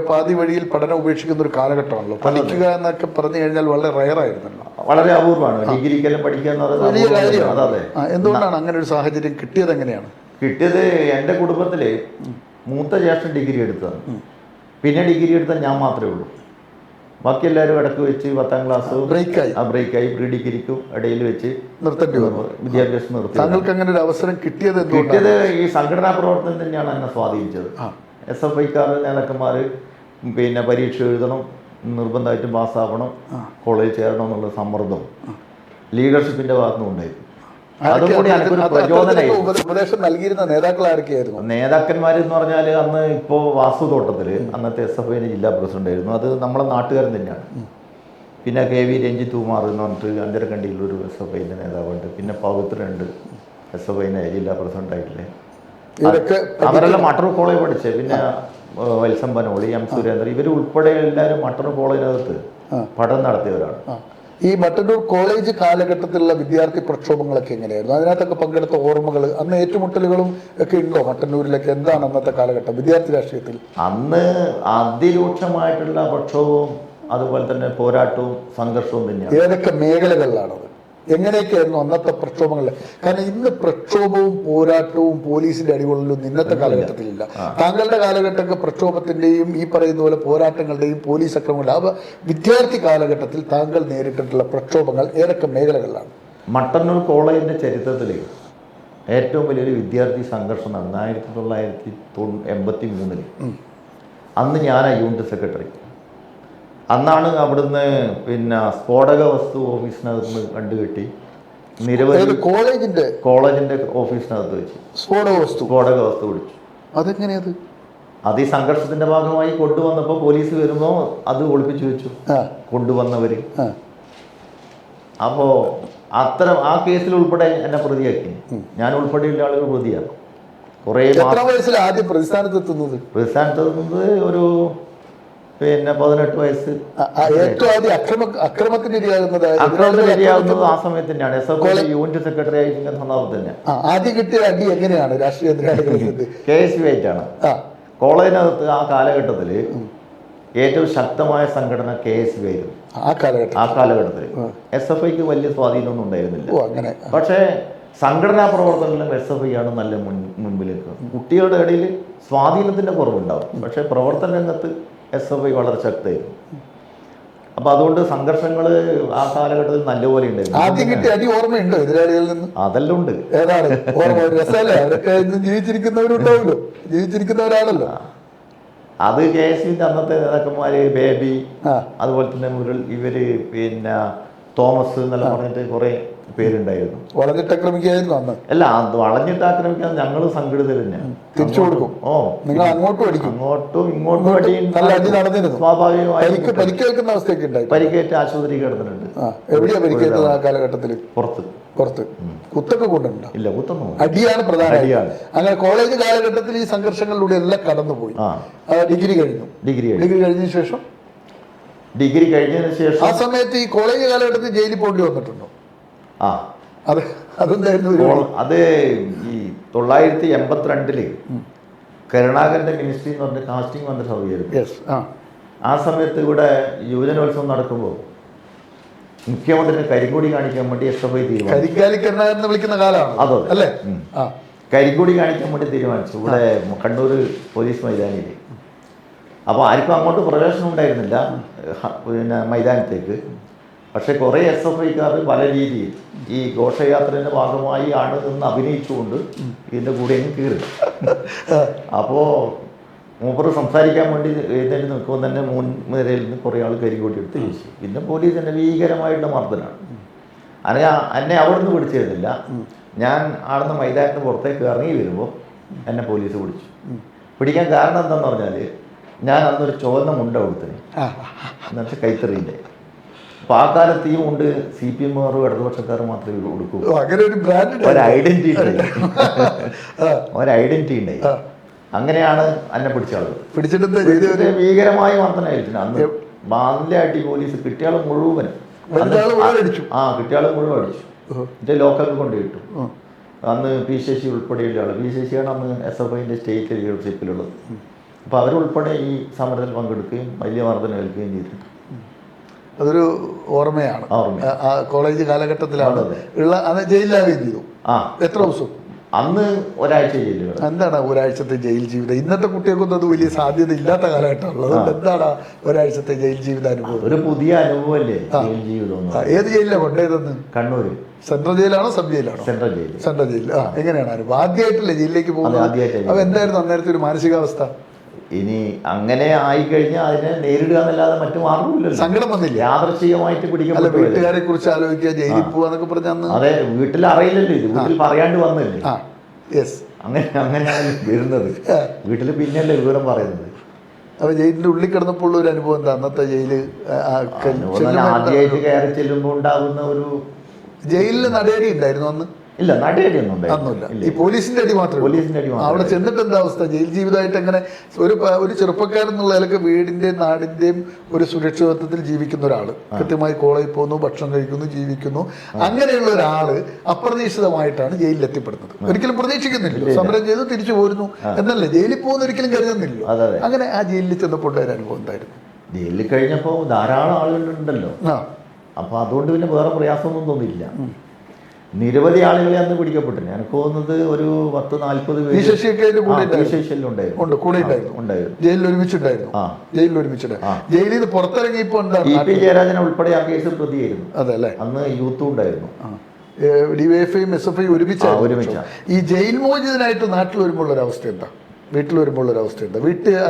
പാതി വഴിയിൽ പഠനം ഉപേക്ഷിക്കുന്ന ഒരു കാലഘട്ടമാണല്ലോ. പഠിക്കുക എന്നൊക്കെ പറഞ്ഞു കഴിഞ്ഞാൽ വളരെ റയറായിരുന്നല്ലോ, വളരെ അപൂർവമാണ്. ഡിഗ്രിക്കെല്ലാം പഠിക്കുക വലിയ കാര്യമാണ്. എന്തുകൊണ്ടാണ് അങ്ങനെ ഒരു സാഹചര്യം കിട്ടിയത്? എങ്ങനെയാണ് കിട്ടിയത്? എൻ്റെ കുടുംബത്തിൽ മൂത്ത ജ്യേഷ്ഠൻ ഡിഗ്രി എടുത്തതാണ്. പിന്നെ ഡിഗ്രി എടുത്താൽ ഞാൻ മാത്രമേ ഉള്ളൂ. ബാക്കി എല്ലാവരും ഇടക്ക് വെച്ച് 10ാം ക്ലാസ് ബ്രേക്കായി പ്രീ ഡിഗ്രിക്കും ഇടയിൽ വെച്ച് നിർത്തേണ്ടി വന്നു, വിദ്യാഭ്യാസം നിർത്തി. താങ്കൾക്ക് അങ്ങനെ ഒരു അവസരം കിട്ടിയത് ഈ സംഘടനാ പ്രവർത്തനം തന്നെയാണ് എന്നെ സ്വാധീനിച്ചത്. SFIക്കാർ നേതാക്കന്മാർ പിന്നെ പരീക്ഷ എഴുതണം, നിർബന്ധമായിട്ടും പാസ്സാവണം, കോളേജിൽ ചേരണം എന്നുള്ള സമ്മർദ്ദം ലീഡർഷിപ്പിൻ്റെ ഭാഗത്തുനിന്ന് ഉണ്ടായിരുന്നു. ഉപദേശം നൽകിയിരുന്ന നേതാക്കൾ ആരൊക്കെയായിരുന്നു? നേതാക്കന്മാരെന്ന് പറഞ്ഞാൽ അന്ന് ഇപ്പോൾ വാസു തോട്ടത്തിൽ അന്നത്തെ SFIൻ്റെ ജില്ലാ പ്രസിഡന്റ് ആയിരുന്നു. അത് നമ്മളെ നാട്ടുകാരൻ തന്നെയാണ്. പിന്നെ KV രഞ്ജിത്ത് കുമാർ എന്ന് പറഞ്ഞിട്ട് അഞ്ചരക്കണ്ടിയിലൊരു SFIൻ്റെ നേതാവുണ്ട്. പിന്നെ പവിത്രനുണ്ട് SFIൻ്റെ ജില്ലാ പ്രസിഡന്റ് ആയിട്ടില്ലേ. അവരെല്ലാം മട്ടർ കോളേജ് പഠിച്ചേ. പിന്നെ വത്സംബനോളി, M. സുരേന്ദ്രൻ, ഇവർ ഉൾപ്പെടെ എല്ലാവരും മട്ടർ കോളേജിനകത്ത് പഠനം നടത്തിയവരാണ്. ഈ മട്ടന്നൂർ കോളേജ് കാലഘട്ടത്തിലുള്ള വിദ്യാർത്ഥി പ്രക്ഷോഭങ്ങളൊക്കെ എങ്ങനെയായിരുന്നു? അതിനകത്തൊക്കെ പങ്കെടുത്ത ഓർമ്മകൾ, അന്ന് ഏറ്റുമുട്ടലുകളും ഒക്കെ ഉണ്ടോ മട്ടന്നൂരിലൊക്കെ? എന്താണ് അന്നത്തെ കാലഘട്ടം വിദ്യാർത്ഥി രാഷ്ട്രീയത്തിൽ? അന്ന് അതിരൂക്ഷമായിട്ടുള്ള പ്രക്ഷോഭവും അതുപോലെ തന്നെ പോരാട്ടവും സംഘർഷവും തന്നെയാണ്. ഏതൊക്കെ മേഖലകളിലാണത്? എങ്ങനെയൊക്കെയായിരുന്നു അന്നത്തെ പ്രക്ഷോഭങ്ങളിൽ? കാരണം ഇന്ന് പ്രക്ഷോഭവും പോരാട്ടവും പോലീസിന്റെ അടികൊള്ളലും ഇന്നത്തെ കാലഘട്ടത്തിലില്ല. താങ്കളുടെ കാലഘട്ടമൊക്കെ പ്രക്ഷോഭത്തിന്റെയും ഈ പറയുന്ന പോലെ പോരാട്ടങ്ങളുടെയും പോലീസ് അക്രമങ്ങളുടെയും വിദ്യാർത്ഥി കാലഘട്ടത്തിൽ താങ്കൾ നേരിട്ടിട്ടുള്ള പ്രക്ഷോഭങ്ങൾ ഏതൊക്കെ മേഖലകളിലാണ്? മട്ടന്നൂർ കോളേജിന്റെ ചരിത്രത്തിൽ ഏറ്റവും വലിയൊരു വിദ്യാർത്ഥി സംഘർഷം നടന്നു 1983. അന്ന് ഞാനാണ് യൂണിറ്റ് സെക്രട്ടറി. അന്നാണ് അവിടുന്ന് പിന്നെ സ്ഫോടക വസ്തു ഓഫീസിനകത്ത് കണ്ടുകെട്ടി നിരവധി കോളേജിന്റെ ഓഫീസിനകത്ത് വെച്ച് സ്ഫോടക വസ്തു പിടിച്ചു. അതെങ്ങനെയത്? അത് ഈ സംഘർഷത്തിന്റെ ഭാഗമായി കൊണ്ടുവന്നപ്പോൾ പോലീസ് വരുമ്പോൾ അത് ഒളിപ്പിച്ചു വെച്ചു കൊണ്ടുവന്നവര്. അപ്പോൾ അത്തരം ആ കേസിൽ ഉൾപ്പെടെ എന്നെ പ്രതിയാക്കി. ഞാൻ ഉൾപ്പെടെയുള്ള ആളുകൾ പ്രതിയാണ്. കുറേ ആദ്യം പ്രതിസ്ഥാനത്തെത്തുന്നത് ഒരു പിന്നെ 18 വയസ്സ്. അക്രമത്തിന് ഇരയാകുന്നത് ആ സമയത്ത് തന്നെയാണ്. SFI യൂണിറ്റ് സെക്രട്ടറി ആയിരിക്കുന്ന സന്ദർഭം തന്നെ. ആദ്യം കിട്ടിയ അടി എങ്ങനെയാണ്? രാഷ്ട്രീയ KSU ആയിട്ടാണ്. കോളേജിനകത്ത് ആ കാലഘട്ടത്തിൽ ഏറ്റവും ശക്തമായ സംഘടന KSU ആയിരുന്നു. ആ കാലഘട്ടത്തിൽ SFIക്ക് വലിയ സ്വാധീനമൊന്നും ഉണ്ടായിരുന്നില്ല. പക്ഷേ സംഘടനാ പ്രവർത്തനങ്ങളിലും SFI ആണ് നല്ല മുൻപിലേക്ക്. കുട്ടികളുടെ ഇടയിൽ സ്വാധീനത്തിന്റെ കുറവുണ്ടാവും, പക്ഷേ പ്രവർത്തന രംഗത്ത് SFI വളരെ ശക്തമായിരുന്നു. അപ്പൊ അതുകൊണ്ട് സംഘർഷങ്ങൾ ആ കാലഘട്ടത്തിൽ നല്ലപോലെ ഉണ്ടായിരുന്നു. ആദ്യം കിട്ടിയ അടി ഓർമ്മയുണ്ടോ എതിരാളികളിൽ നിന്ന്? അതെല്ലാം ഉണ്ട്. ഏതാണ് അവരൊക്കെ ജീവിച്ചിരിക്കുന്നവരുണ്ടാവുമല്ലോ, ജീവിച്ചിരിക്കുന്നവരാണല്ലോ. അത് KSUവിന്റെ അന്നത്തെ നേതാക്കന്മാര് ബേബി, അതുപോലെ തന്നെ ഇവര് പിന്നെ തോമസ് എന്നെല്ലാം പറഞ്ഞിട്ട് കുറേ പേരുണ്ടായിരുന്നു. വളഞ്ഞിട്ടാക്രമിക്കായിരുന്നു അന്ന്. അല്ല, അത് വളഞ്ഞിട്ട് ആക്രമിക്കാൻ ഞങ്ങൾ സംഘടിതർ തന്നെയാണ്. തിരിച്ചു കൊടുക്കും. നിങ്ങൾ അങ്ങോട്ടും അടിക്കും, അങ്ങോട്ടും ഇങ്ങോട്ടും അടിയും നല്ല അടി നടന്നിരുന്നു. സ്വാഭാവികമായി പരിക്കേൽക്കുന്ന അവസ്ഥയൊക്കെ ഉണ്ടായി. പരിക്കേറ്റ് ആശുപത്രി കിടന്നിട്ടുണ്ട്. എവിടെയാ പരിക്കേറ്റത് ആ കാലഘട്ടത്തിൽ? പുറത്ത്. കുത്തൊക്കെ കൊണ്ടുണ്ടോ? ഇല്ല, കുത്തൊന്നും. അടിയാണ് പ്രധാന. അടിയാണ്. അങ്ങനെ കോളേജ് കാലഘട്ടത്തിൽ ഈ സംഘർഷങ്ങളിലൂടെ എല്ലാം കടന്നുപോയി. ഡിഗ്രി കഴിഞ്ഞതിന് ശേഷം ആ സമയത്ത് ഈ കോളേജ് കാലഘട്ടത്തിൽ ജയിലിൽ പോകേണ്ടി വന്നിട്ടുണ്ടോ? അതെന്തായിരുന്നു? അത് ഈ 982 കരുണാകരന്റെ മിനിസ്ട്രി എന്ന് പറഞ്ഞ കാസ്റ്റിംഗ് വന്ന സൗകര്യം. ആ സമയത്ത് ഇവിടെ യുവജനോത്സവം നടക്കുമ്പോൾ മുഖ്യമന്ത്രിനെ കരിങ്കൊടി കാണിക്കാൻ വേണ്ടി SFI തീരുമാനിച്ചു. വിളിക്കുന്ന കാലമാണ് അതോ അല്ലേ? കരിങ്കൊടി കാണിക്കാൻ വേണ്ടി തീരുമാനിച്ചു ഇവിടെ കണ്ണൂർ പോലീസ് മൈതാനിയിൽ. അപ്പോൾ ആർക്കും അങ്ങോട്ട് പ്രവേശനം ഉണ്ടായിരുന്നില്ല പിന്നെ മൈതാനത്തേക്ക്. പക്ഷെ കുറേ SFIക്കാർ പല രീതിയിൽ ഈ ഘോഷയാത്രയുടെ ഭാഗമായി ആണ് എന്ന് അഭിനയിച്ചുകൊണ്ട് ഇതിൻ്റെ കൂടെ അങ്ങ് കീറി. അപ്പോൾ മൂപ്പർ സംസാരിക്കാൻ വേണ്ടി എഴുന്നേറ്റ് നിൽക്കുമ്പോൾ തന്നെ മുൻനിരയിൽ നിന്ന് കുറേ ആൾ കരികൊടി എടുത്ത് വീശി. പിന്നെ പോലീസിൻ്റെ ഭീകരമായിട്ടുള്ള മർദ്ദനാണ്. എന്നെ അവിടെ നിന്ന് പിടിച്ചിരുന്നില്ല. ഞാൻ ആടുന്ന മൈതാനത്തിന് പുറത്തേക്ക് ഇറങ്ങി വരുമ്പോൾ എന്നെ പോലീസ് പിടിച്ചു. പിടിക്കാൻ കാരണം എന്താണെന്ന് പറഞ്ഞാൽ ഞാൻ അന്നൊരു ചുവന്ന മുണ്ട കൊടുത്തിന്, എന്നുവെച്ചാൽ കൈത്തറിൻ്റെ. അപ്പോൾ ആ കാലത്ത് ഈ മുണ്ട് CPM-കാരും ഇടതുപക്ഷക്കാരും മാത്രമേ കൊടുക്കൂ. ഒരു ഐഡന്റിറ്റി ഉണ്ടായി. അങ്ങനെയാണ് എന്നെ പിടിച്ചാളുകൾ. പിടിച്ചിട്ട് ഭീകരമായ മർദ്ദനമായിരുന്നു അന്ന്. ബാലിലാട്ടി പോലീസ് കിട്ടിയാൾ മുഴുവൻ അടിച്ചു. എൻ്റെ ലോക്കലിൽ കൊണ്ടുപോയിട്ടു. അന്ന് പി ശശി ഉൾപ്പെടെയുള്ള ആൾ. പി ശശിയാണ് അന്ന് SFIൻ്റെ സ്റ്റേറ്റ് ലീഡർഷിപ്പിലുള്ളത്. അപ്പോൾ അവരുൾപ്പെടെ ഈ സമരത്തിൽ പങ്കെടുക്കുകയും വലിയ മർദ്ദനം ഏൽക്കുകയും ചെയ്തിട്ടുണ്ട്. അതൊരു ഓർമ്മയാണ്. കോളേജ് കാലഘട്ടത്തിലാണ് ഉള്ള. ജയിലിലാവുകയും ചെയ്തു. എത്ര ദിവസം? അന്ന് ഒരാഴ്ച ജയിലിൽ. എന്താണ് ഒരാഴ്ചത്തെ ജയിൽ ജീവിതം? ഇന്നത്തെ കുട്ടികൾക്കൊന്നും അത് വലിയ സാധ്യത ഇല്ലാത്ത കാലഘട്ടമാണല്ലോ. അതുകൊണ്ട് എന്താണ് ഒരാഴ്ചത്തെ ജയിൽ ജീവിത അനുഭവം? ഒരു പുതിയ അനുഭവമല്ലേ ജയിൽ ജീവിതം. ഏത് ജയിലിലാണ് കൊണ്ടുപോയതെന്ന്? കണ്ണൂർ സെൻട്രൽ ജയിലാണോ സബ് ജയിലാണോ? Central jail. എങ്ങനെയാണ് അനുഭവം? ആദ്യമായിട്ടല്ലേ ജയിലിലേക്ക് പോകുന്നത്? അപ്പോൾ എന്തായിരുന്നു അന്നേരത്തെ ഒരു മാനസികാവസ്ഥ? ഇനി അങ്ങനെ ആയിക്കഴിഞ്ഞാൽ അതിനെ നേരിടുക എന്നല്ലാതെ മറ്റു മാർഗമില്ലല്ലോ. സങ്കടം വന്നില്ല? യാദൃശ്ചികമായിട്ട് പിടിക്കപ്പെട്ടു. വീട്ടുകാരെ കുറിച്ച് ആലോചിക്കുക, ജയിലിൽ പോവാന്നൊക്കെ പറഞ്ഞ. അതെ, വീട്ടിൽ അറിയില്ലല്ലോ ഇത്. വീട്ടിൽ പറയാണ്ട് വന്നില്ലേ. അങ്ങനെയാണ് വരുന്നത്. വീട്ടിൽ പിന്നെയല്ലേ വിവരം പറയുന്നത്. അപ്പൊ ജയിലിന്റെ ഉള്ളിൽ കിടന്നപ്പോൾ ഉള്ള ഒരു അനുഭവം എന്താ? അന്നത്തെ ജയില് ആദ്യമായിട്ട് കയറി ചെല്ലുമ്പോൾ ഉണ്ടാകുന്ന ഒരു ജയിലിൽ നടേടി ഉണ്ടായിരുന്നു അന്ന്? ഇല്ല, നടയടിയൊന്നും ഒന്നുമില്ല. ഈ പോലീസിന്റെ അടി മാത്രമേ. അവിടെ ചെന്നിട്ട് എന്താ അവസ്ഥ? ജയിൽ ജീവിതമായിട്ട് എങ്ങനെ ഒരു ചെറുപ്പക്കാരൻ എന്നുള്ള നിലക്ക് വീടിന്റെയും നാടിന്റെയും ഒരു സുരക്ഷിതത്വത്തിൽ ജീവിക്കുന്ന ഒരാള്, കൃത്യമായി കോളേജിൽ പോകുന്നു, ഭക്ഷണം കഴിക്കുന്നു, ജീവിക്കുന്നു, അങ്ങനെയുള്ള ഒരാള് അപ്രതീക്ഷിതമായിട്ടാണ് ജയിലിൽ എത്തിപ്പെടുന്നത്. ഒരിക്കലും പ്രതീക്ഷിക്കുന്നില്ലല്ലോ. സമരം ചെയ്തു തിരിച്ചു പോരുന്നു എന്നല്ലേ. ജയിലിൽ പോകുന്ന ഒരിക്കലും കരുതുന്നില്ലല്ലോ. അങ്ങനെ ആ ജയിലിൽ ചെന്നപ്പോൾ ഒരു അനുഭവം എന്തായിരുന്നു? ജയിലിൽ കഴിഞ്ഞപ്പോൾ ധാരാളം ആളുകളുണ്ടല്ലോ. അപ്പൊ അതുകൊണ്ട് പിന്നെ വേറെ പ്രയാസമൊന്നും തോന്നിയില്ല. നിരവധി ആളുകളെ അന്ന് പിടിക്കപ്പെട്ടില്ല. എനിക്ക് തോന്നുന്നത് ഒരു 10-40 പേര് ജയിലിൽ ഒരുമിച്ചുണ്ടായിരുന്നു. ജയിലിൽ നിന്ന് പുറത്തിറങ്ങിയപ്പോ EP ജയരാജനെ ഉൾപ്പെടെ ആ കേസ് പ്രതിയായിരുന്നു. അതല്ലേ? അന്ന് യൂത്തും ഉണ്ടായിരുന്നു. DYFIയും SFI ഒരുമിച്ചാണ്. ഈ ജയിൽ മോചിതനായിട്ട് നാട്ടിൽ വരുമ്പോൾ ഒരു അവസ്ഥ എന്താ? വീട്ടിൽ വരുമ്പോൾ ഒരു അവസ്ഥ എന്താ?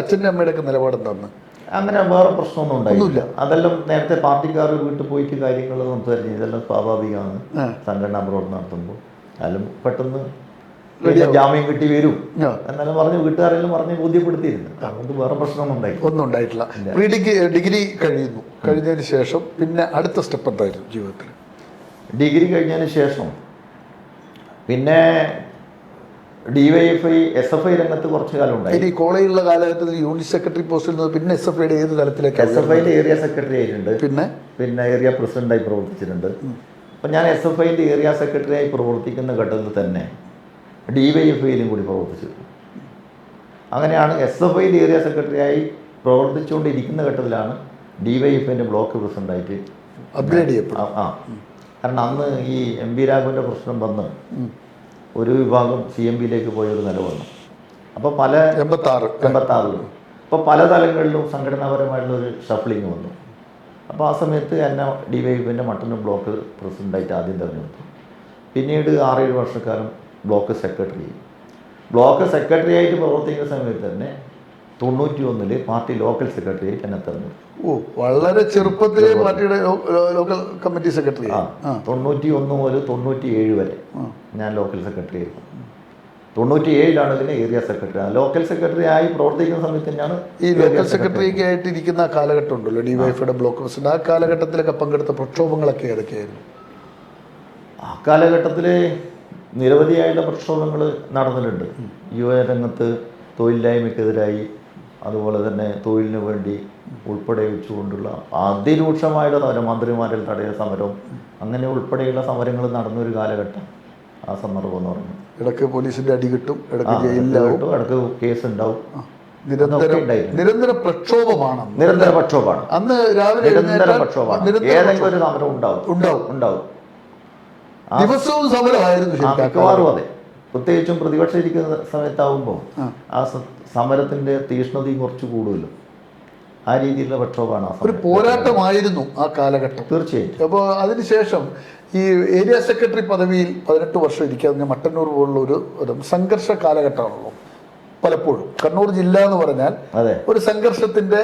അച്ഛൻ്റെ അമ്മയുടെ ഒക്കെ നിലപാട് എന്താന്ന്? അങ്ങനെ വേറെ പ്രശ്നമൊന്നും ഉണ്ടായില്ല. അതെല്ലാം നേരത്തെ പാർട്ടിക്കാർ വീട്ടിൽ പോയിട്ട് കാര്യങ്ങൾ സംസാരിച്ചു. ഇതെല്ലാം സ്വാഭാവികമാണ് സംഘടനാ പ്രവർത്തനം നടത്തുമ്പോൾ. അതിലും പെട്ടെന്ന് ജാമ്യം കിട്ടി വരും എന്നാലും പറഞ്ഞ് വീട്ടുകാരെല്ലാം പറഞ്ഞ് ബോധ്യപ്പെടുത്തിയിരുന്നു. അതുകൊണ്ട് വേറെ പ്രശ്നമൊന്നും ഒന്നും ഉണ്ടായിട്ടില്ല. ഡിഗ്രി കഴിഞ്ഞതിന് ശേഷം പിന്നെ അടുത്ത സ്റ്റെപ്പ് എന്തായിരുന്നു ജീവിതത്തിൽ? ഡിഗ്രി കഴിഞ്ഞതിന് ശേഷം പിന്നെ DYFI SFI രംഗത്ത് കുറച്ച് കാലം ഉണ്ടായി. ഈ കോളേജിലുള്ള കാലഘട്ടത്തിൽ യൂണിറ്റ് സെക്രട്ടറി പോസ്റ്റിൽ നിന്ന് പിന്നെ SFIയുടെ ഏത് തലത്തിലേക്ക്? SFIയുടെ ഏരിയ സെക്രട്ടറി ആയിട്ടുണ്ട്. പിന്നെ ഏരിയ പ്രസിഡന്റായി പ്രവർത്തിച്ചിട്ടുണ്ട്. അപ്പം ഞാൻ SFIൻ്റെ ഏരിയ സെക്രട്ടറിയായി പ്രവർത്തിക്കുന്ന ഘട്ടത്തിൽ തന്നെ DYFIയിലും കൂടി പ്രവർത്തിച്ചു. അങ്ങനെയാണ് SFIയുടെ ഏരിയ സെക്രട്ടറിയായി പ്രവർത്തിച്ചുകൊണ്ടിരിക്കുന്ന ഘട്ടത്തിലാണ് DYFIൻ്റെ ബ്ലോക്ക് പ്രസിഡന്റായിട്ട് അപ്ഗ്രേഡ് ചെയ്യപ്പെടും. കാരണം അന്ന് ഈ MB രാഘവൻ്റെ പ്രശ്നം വന്ന് ഒരു വിഭാഗം CMBയിലേക്ക് പോയൊരു നില വന്നു. അപ്പോൾ 86 അപ്പോൾ പല തലങ്ങളിലും സംഘടനാപരമായിട്ടുള്ളൊരു ഷഫ്ലിങ് വന്നു. അപ്പോൾ ആ സമയത്ത് എന്നെ DYFIൻ്റെ മട്ടന്നൂർ ബ്ലോക്ക് പ്രസിഡൻ്റായിട്ട് ആദ്യം തിരഞ്ഞെടുത്തു. പിന്നീട് 6-7 വർഷക്കാലം ബ്ലോക്ക് സെക്രട്ടറി ആയിട്ട് പ്രവർത്തിക്കുന്ന സമയത്ത് തന്നെ 91 പാർട്ടി ലോക്കൽ സെക്രട്ടറിയായി എന്നെ തെരഞ്ഞെടുത്തു. ഓ, വളരെ ചെറുപ്പത്തിലെ പാർട്ടിയുടെ ലോക്കൽ കമ്മിറ്റി സെക്രട്ടറി. 91 മുതൽ 97 വരെ ഞാൻ ലോക്കൽ സെക്രട്ടറി ആയിരുന്നു. 97 ഇതിന് ഏരിയ സെക്രട്ടറി. ലോക്കൽ സെക്രട്ടറി ആയി പ്രവർത്തിക്കുന്ന സമയത്ത് തന്നെയാണ് ഈ ലോക്കൽ സെക്രട്ടറി ആയിട്ട് ഇരിക്കുന്ന കാലഘട്ടം ഉണ്ടല്ലോ, ഡിവൈഎഫ്ഐയുടെ ബ്ലോക്ക് പ്രസിഡന്റ്. ആ കാലഘട്ടത്തിലൊക്കെ പങ്കെടുത്ത പ്രക്ഷോഭങ്ങളൊക്കെ ഏതൊക്കെയായിരുന്നു? ആ കാലഘട്ടത്തിൽ നിരവധിയായുള്ള പ്രക്ഷോഭങ്ങൾ നടന്നിട്ടുണ്ട്. യുവരംഗത്ത് തൊഴിലില്ലായ്മയ്ക്കെതിരായി, അതുപോലെ തന്നെ തൊഴിലിന് വേണ്ടി ഉൾപ്പെടെ വെച്ചുകൊണ്ടുള്ള അതിരൂക്ഷമായുള്ള സമരം, മന്ത്രിമാരിൽ തടയ സമരം, അങ്ങനെ ഉൾപ്പെടെയുള്ള സമരങ്ങൾ നടന്നൊരു കാലഘട്ടം. ആ സന്ദർഭം എന്ന് പറയുന്നത് ഇടയ്ക്ക് പോലീസിന്റെ അടി കിട്ടും, ഇടയ്ക്ക് ജയിലിലാവും, ഇടയ്ക്ക് കേസ് ഉണ്ടാവും. നിരന്തര പ്രക്ഷോഭമാണ്. നിരന്തര പ്രക്ഷോഭമാണ്. അന്ന് രാവിലെ നിരന്തര പ്രക്ഷോഭമാണ്. ഏതെങ്കിലും ഒരു സമരം ഉണ്ടാവും. ദിവസവും സമരമായിരുന്നു മിക്കവാറും. അതെ, പ്രത്യേകിച്ചും പ്രതിപക്ഷം ഇരിക്കുന്ന സമയത്താവുമ്പോൾ ആ സമരത്തിന്റെ തീഷ്ണതയും കുറച്ച് കൂടുമല്ലോ. ആ രീതിയിലുള്ള പ്രക്ഷോഭമാണ്. ഒരു പോരാട്ടമായിരുന്നു ആ കാലഘട്ടം. തീർച്ചയായും. അപ്പോൾ അതിനുശേഷം ഈ ഏരിയ സെക്രട്ടറി പദവിയിൽ 18 വർഷം ഇരിക്കാതെ മട്ടന്നൂർ പോലുള്ള ഒരു സംഘർഷ കാലഘട്ടമാണല്ലോ പലപ്പോഴും. കണ്ണൂർ ജില്ല എന്ന് പറഞ്ഞാൽ ഒരു സംഘർഷത്തിന്റെ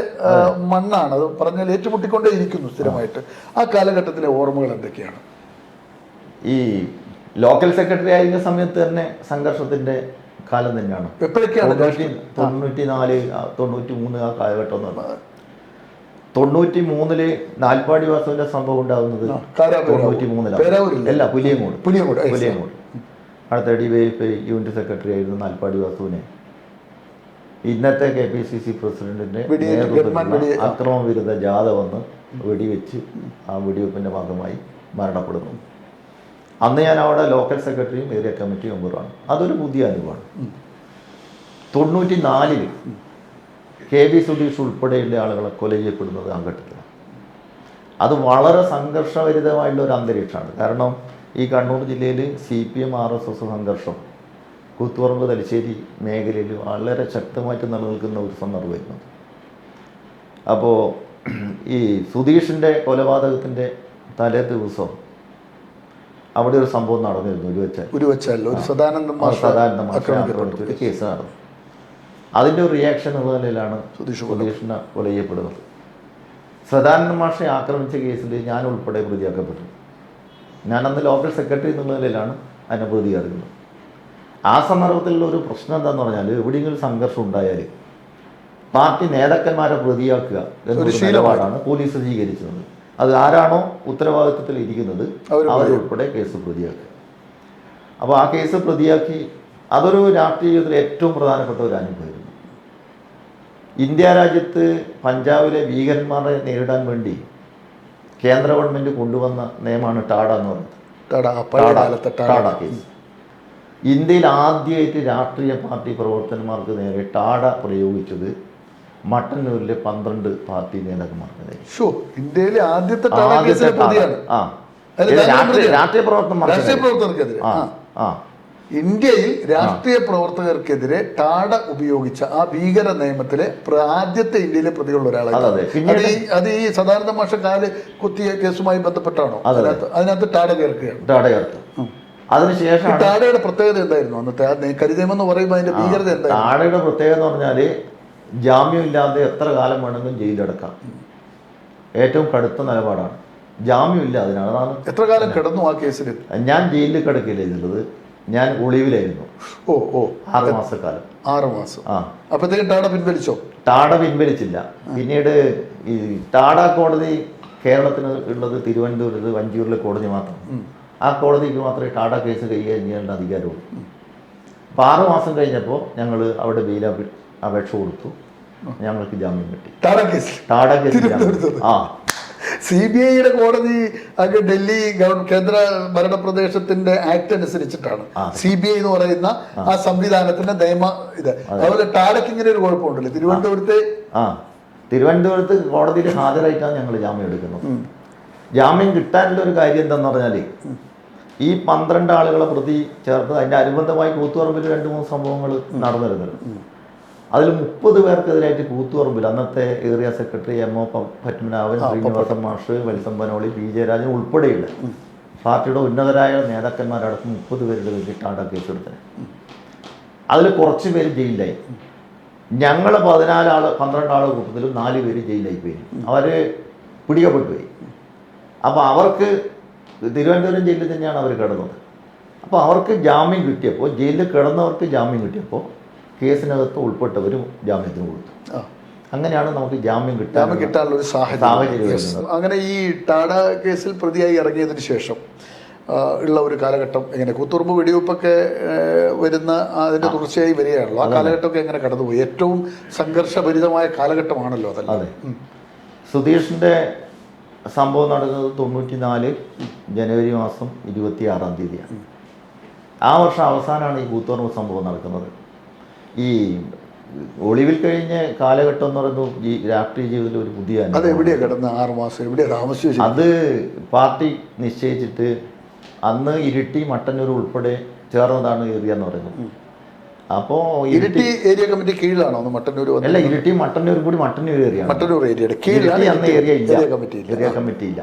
മണ്ണാണ്. അത് പറഞ്ഞാൽ ഏറ്റുമുട്ടിക്കൊണ്ടേ ഇരിക്കുന്നു സ്ഥിരമായിട്ട്. ആ കാലഘട്ടത്തിലെ ഓർമ്മകൾ എന്തൊക്കെയാണ്? ഈ ലോക്കൽ സെക്രട്ടറി ആയിരുന്ന സമയത്ത് തന്നെ സംഘർഷത്തിന്റെ കാലം തന്നെയാണ്. എപ്പോഴൊക്കെയാണ്? 94, 93 ആ കാലഘട്ടം എന്ന് പറഞ്ഞത്. 93 നാൽപ്പാടി വാസുവിന്റെ സംഭവം ഉണ്ടാകുന്നത് 93 അല്ല, പുലിയങ്ങോട്. അടുത്ത ഡിവൈഎഫ്ഐ യൂണിറ്റ് സെക്രട്ടറി ആയിരുന്നു നാൽപ്പാടി വാസുവിനെ ഇന്നത്തെ KPCC പ്രസിഡന്റിന്റെ നേതൃത്വത്തിൽ അക്രമ വിരുദ്ധ ജാഥ വന്ന് വെടിവെച്ച് ആ വെടിവെപ്പിന്റെ ഭാഗമായി മരണപ്പെടുന്നു. അന്ന് ഞാൻ അവിടെ ലോക്കൽ സെക്രട്ടറിയും ഏരിയ കമ്മിറ്റി മെമ്പറുമാണ്. അതൊരു പുതിയ അനുഭവമാണ്. 94 KB സുധീഷ് ഉൾപ്പെടെയുള്ള ആളുകളെ കൊല ചെയ്യപ്പെടുന്നത് ആ ഘട്ടത്തിലാണ്. അത് വളരെ സംഘർഷഭരിതമായിട്ടുള്ള ഒരു അന്തരീക്ഷമാണ്. കാരണം ഈ കണ്ണൂർ ജില്ലയിൽ CPM RSS സംഘർഷം കൂത്തുപറമ്പ് തലശ്ശേരി മേഖലയിൽ വളരെ ശക്തമായിട്ട് നിലനിൽക്കുന്ന ഒരു സന്ദർഭമായിരുന്നു. അപ്പോൾ ഈ സുധീഷിൻ്റെ കൊലപാതകത്തിൻ്റെ തലേ ദിവസം അവിടെ ഒരു സംഭവം നടന്നിരുന്നു. ഒരു കേസ് നടന്നു. അതിൻ്റെ ഒരു റിയാക്ഷൻ എന്ന നിലയിലാണ് സുധീഷിനെ കൊല ചെയ്യപ്പെടുന്നത്. സദാനന്ദ മാഷെ ആക്രമിച്ച കേസിൽ ഞാൻ ഉൾപ്പെടെ പ്രതിയാക്കപ്പെട്ടു. ഞാനന്ന് ലോക്കൽ സെക്രട്ടറി എന്നുള്ള നിലയിലാണ് അതിനെ പ്രതികരിക്കുന്നത്. ആ സന്ദർഭത്തിലുള്ള ഒരു പ്രശ്നം എന്താണെന്ന് പറഞ്ഞാൽ, എവിടെയെങ്കിലും സംഘർഷം ഉണ്ടായാൽ പാർട്ടി നേതാക്കന്മാരെ പ്രതിയാക്കുക എന്നൊരു നിലപാടാണ് പോലീസ് സ്വീകരിച്ചത്. അത് ആരാണോ ഉത്തരവാദിത്വത്തിൽ ഇരിക്കുന്നത് അവരുൾപ്പെടെ കേസ് പ്രതിയാക്കുക. അപ്പോൾ ആ കേസ് പ്രതിയാക്കി അതൊരു രാഷ്ട്രീയത്തിൽ ഏറ്റവും പ്രധാനപ്പെട്ട ഒരു അനുഭവമായിരുന്നു. ഇന്ത്യ രാജ്യത്ത് പഞ്ചാബിലെ ഭീകരന്മാരെ നേരിടാൻ വേണ്ടി കേന്ദ്ര ഗവൺമെൻറ് കൊണ്ടുവന്ന നിയമമാണ് ടാഡ എന്ന് പറയുന്നത്. ടാഡ കേസ്. ഇന്ത്യയിൽ ആദ്യമായിട്ട് രാഷ്ട്രീയ പാർട്ടി പ്രവർത്തകന്മാർക്ക് നേരെ ടാഡ പ്രയോഗിച്ചത് മട്ടന്നൂരിലെ 12 പാർട്ടി നേതാക്കന്മാർക്കെതിരെ. ഇന്ത്യയിലെ ആദ്യത്തെ രാഷ്ട്രീയ പ്രവർത്തകർക്കെതിരെ ഇന്ത്യയിൽ രാഷ്ട്രീയ പ്രവർത്തകർക്കെതിരെ ടാഡ ഉപയോഗിച്ച ആ ഭീകര നിയമത്തിലെ ആദ്യത്തെ ഇന്ത്യയിലെ പ്രതികളുള്ള ഒരാളാണ്. അത് ഈ സദാനന്ദ മാഷ കാല് കുത്തിയ കേസുമായി ബന്ധപ്പെട്ടാണോ? അതിനകത്ത് ടാഡ ചേർക്കുകയാണ്. അതിനുശേഷം ടാഡയുടെ പ്രത്യേകത എന്തായിരുന്നു അന്നത്തെ കരിനിയമം എന്ന് പറയുമ്പോൾ അതിന്റെ ഭീകരത എന്തായിരുന്നു? ടാഡയുടെ പ്രത്യേകത എന്ന് പറഞ്ഞാൽ ജാമ്യമില്ലാതെ എത്ര കാലം വേണമെങ്കിലും ജയിലടക്കാം. ഏറ്റവും കടുത്ത നിലപാടാണ്. ജാമ്യമില്ല. അതിനാണ്. എത്ര കാലം കിടന്നു ആ കേസിൽ? ഞാൻ ജയിലിൽ കിടക്കില്ല എന്നുള്ളത്, ഞാൻ ഒളിവിലായിരുന്നു. 6 മാസക്കാലം. 6 മാസം. അപ്പോഴത്തേക്കും ടാഡ പിൻവലിച്ചോ? ടാഡ പിൻവലിച്ചില്ല. പിന്നീട് ഈ ടാഡ കോടതി കേരളത്തിന് ഉള്ളത് തിരുവനന്തപുരത്ത് വഞ്ചിയൂരിലെ കോടതി മാത്രം. ആ കോടതിക്ക് മാത്രമേ ടാഡ കേസ് കൈകാര്യം ചെയ്യേണ്ട അധികാരമുള്ളൂ. അപ്പോൾ 6 മാസം കഴിഞ്ഞപ്പോൾ ഞങ്ങൾ അവിടെ ബെയിൽ അപേക്ഷ കൊടുത്തു. ഞങ്ങൾക്ക് ജാമ്യം കിട്ടി. ടാഡ കേസ്. CBIയുടെ കോടതി അത് ഡൽഹി കേന്ദ്ര ഭരണപ്രദേശത്തിന്റെ ആക്ട് അനുസരിച്ചിട്ടാണ്. CBI എന്ന് പറയുന്ന ആ സംവിധാനത്തിന്റെ നിയമ ഇത്. അതുപോലെ ടാഡയ്ക്ക് ഇങ്ങനെ ഒരു കുഴപ്പമുണ്ടല്ലോ. തിരുവനന്തപുരത്ത് കോടതിയിൽ ഹാജരായിട്ടാണ് ഞങ്ങൾ ജാമ്യം എടുക്കുന്നത്. ജാമ്യം കിട്ടാനുള്ള ഒരു കാര്യം എന്താണെന്ന് പറഞ്ഞാൽ, ഈ 12 ആളുകളെ പ്രതി ചേർത്ത് അതിൻ്റെ അനുബന്ധമായി കൂത്തുപറമ്പിൽ 2-3 സംഭവങ്ങൾ നടന്നിരുന്നത്. അതിൽ 30 പേർക്കെതിരായിട്ട് കൂത്തുപറമ്പിൽ അന്നത്തെ area secretary MO Padmanabhan, Srinivasan മാഷ്, വത്സംബനോളി, PJ രാജൻ ഉൾപ്പെടെയുള്ള പാർട്ടിയുടെ ഉന്നതരായ നേതാക്കന്മാരടക്കം 30 പേരുടെ വേണ്ടി ടാഡ കേസെടുത്തത്. അതിൽ കുറച്ച് പേര് ജയിലിലായി. ഞങ്ങൾ 12 ആൾ കൂട്ടത്തിലും 4 പേര് ജയിലായി പോയി. അവർ പിടിക്കപ്പെട്ടു പോയി. അപ്പോൾ അവർക്ക് തിരുവനന്തപുരം ജയിലിൽ തന്നെയാണ് അവർ കിടന്നത്. അപ്പോൾ അവർക്ക് ജാമ്യം കിട്ടിയപ്പോൾ, ജയിലിൽ കിടന്നവർക്ക് ജാമ്യം കിട്ടിയപ്പോൾ കേസിനകത്ത് ഉൾപ്പെട്ടവരും ജാമ്യത്തിന് കൊടുത്തു. അങ്ങനെയാണ് നമുക്ക് ജാമ്യം കിട്ടാനുള്ള ഒരു സാഹചര്യം. അങ്ങനെ ഈ ടാഡ കേസിൽ പ്രതിയായി ഇറങ്ങിയതിന് ശേഷം ഉള്ള ഒരു കാലഘട്ടം എങ്ങനെ, കൂത്തുപറമ്പ് വെടിവെപ്പൊക്കെ വരുന്ന അതിൻ്റെ തുടർച്ചയായി വരികയാണല്ലോ. ആ കാലഘട്ടമൊക്കെ എങ്ങനെ കടന്നുപോയി? ഏറ്റവും സംഘർഷഭരിതമായ കാലഘട്ടമാണല്ലോ അതല്ല? അതെ. സുധീഷിൻ്റെ സംഭവം നടക്കുന്നത് 94 ജനുവരി മാസം 26-ാം തീയതിയാണ്. ആ വർഷം അവസാനമാണ് ഈ കൂത്തുപറമ്പ് സംഭവം നടക്കുന്നത്. ഈ ഒളിവിൽ കഴിഞ്ഞ കാലഘട്ടം എന്ന് പറയുന്നത് ഈ രാഷ്ട്രീയ ജീവിതത്തിൽ ഒരു പുതിയ അത് എവിടെയാണ് കിടന്ന് 6 മാസം എവിടെയാണ് താമസിച്ചു? അത് പാർട്ടി നിശ്ചയിച്ചിട്ട് അന്ന് ഇരിട്ടി മട്ടന്നൂർ ഉൾപ്പെടെ ചേർന്നതാണ് ഏരിയ എന്ന് പറയുന്നത്. അപ്പോൾ ഇരിട്ടി ഏരിയ കമ്മിറ്റി കീഴിലാണോ മട്ടന്നൂർ? അല്ല, ഇരിട്ടി മട്ടന്നൂർ കൂടി മട്ടന്നൂർ ഏരിയ. മട്ടന്നൂർ ഏരിയയുടെ ഇരിട്ടി അന്ന് ഏരിയ കമ്മിറ്റി ഇല്ല.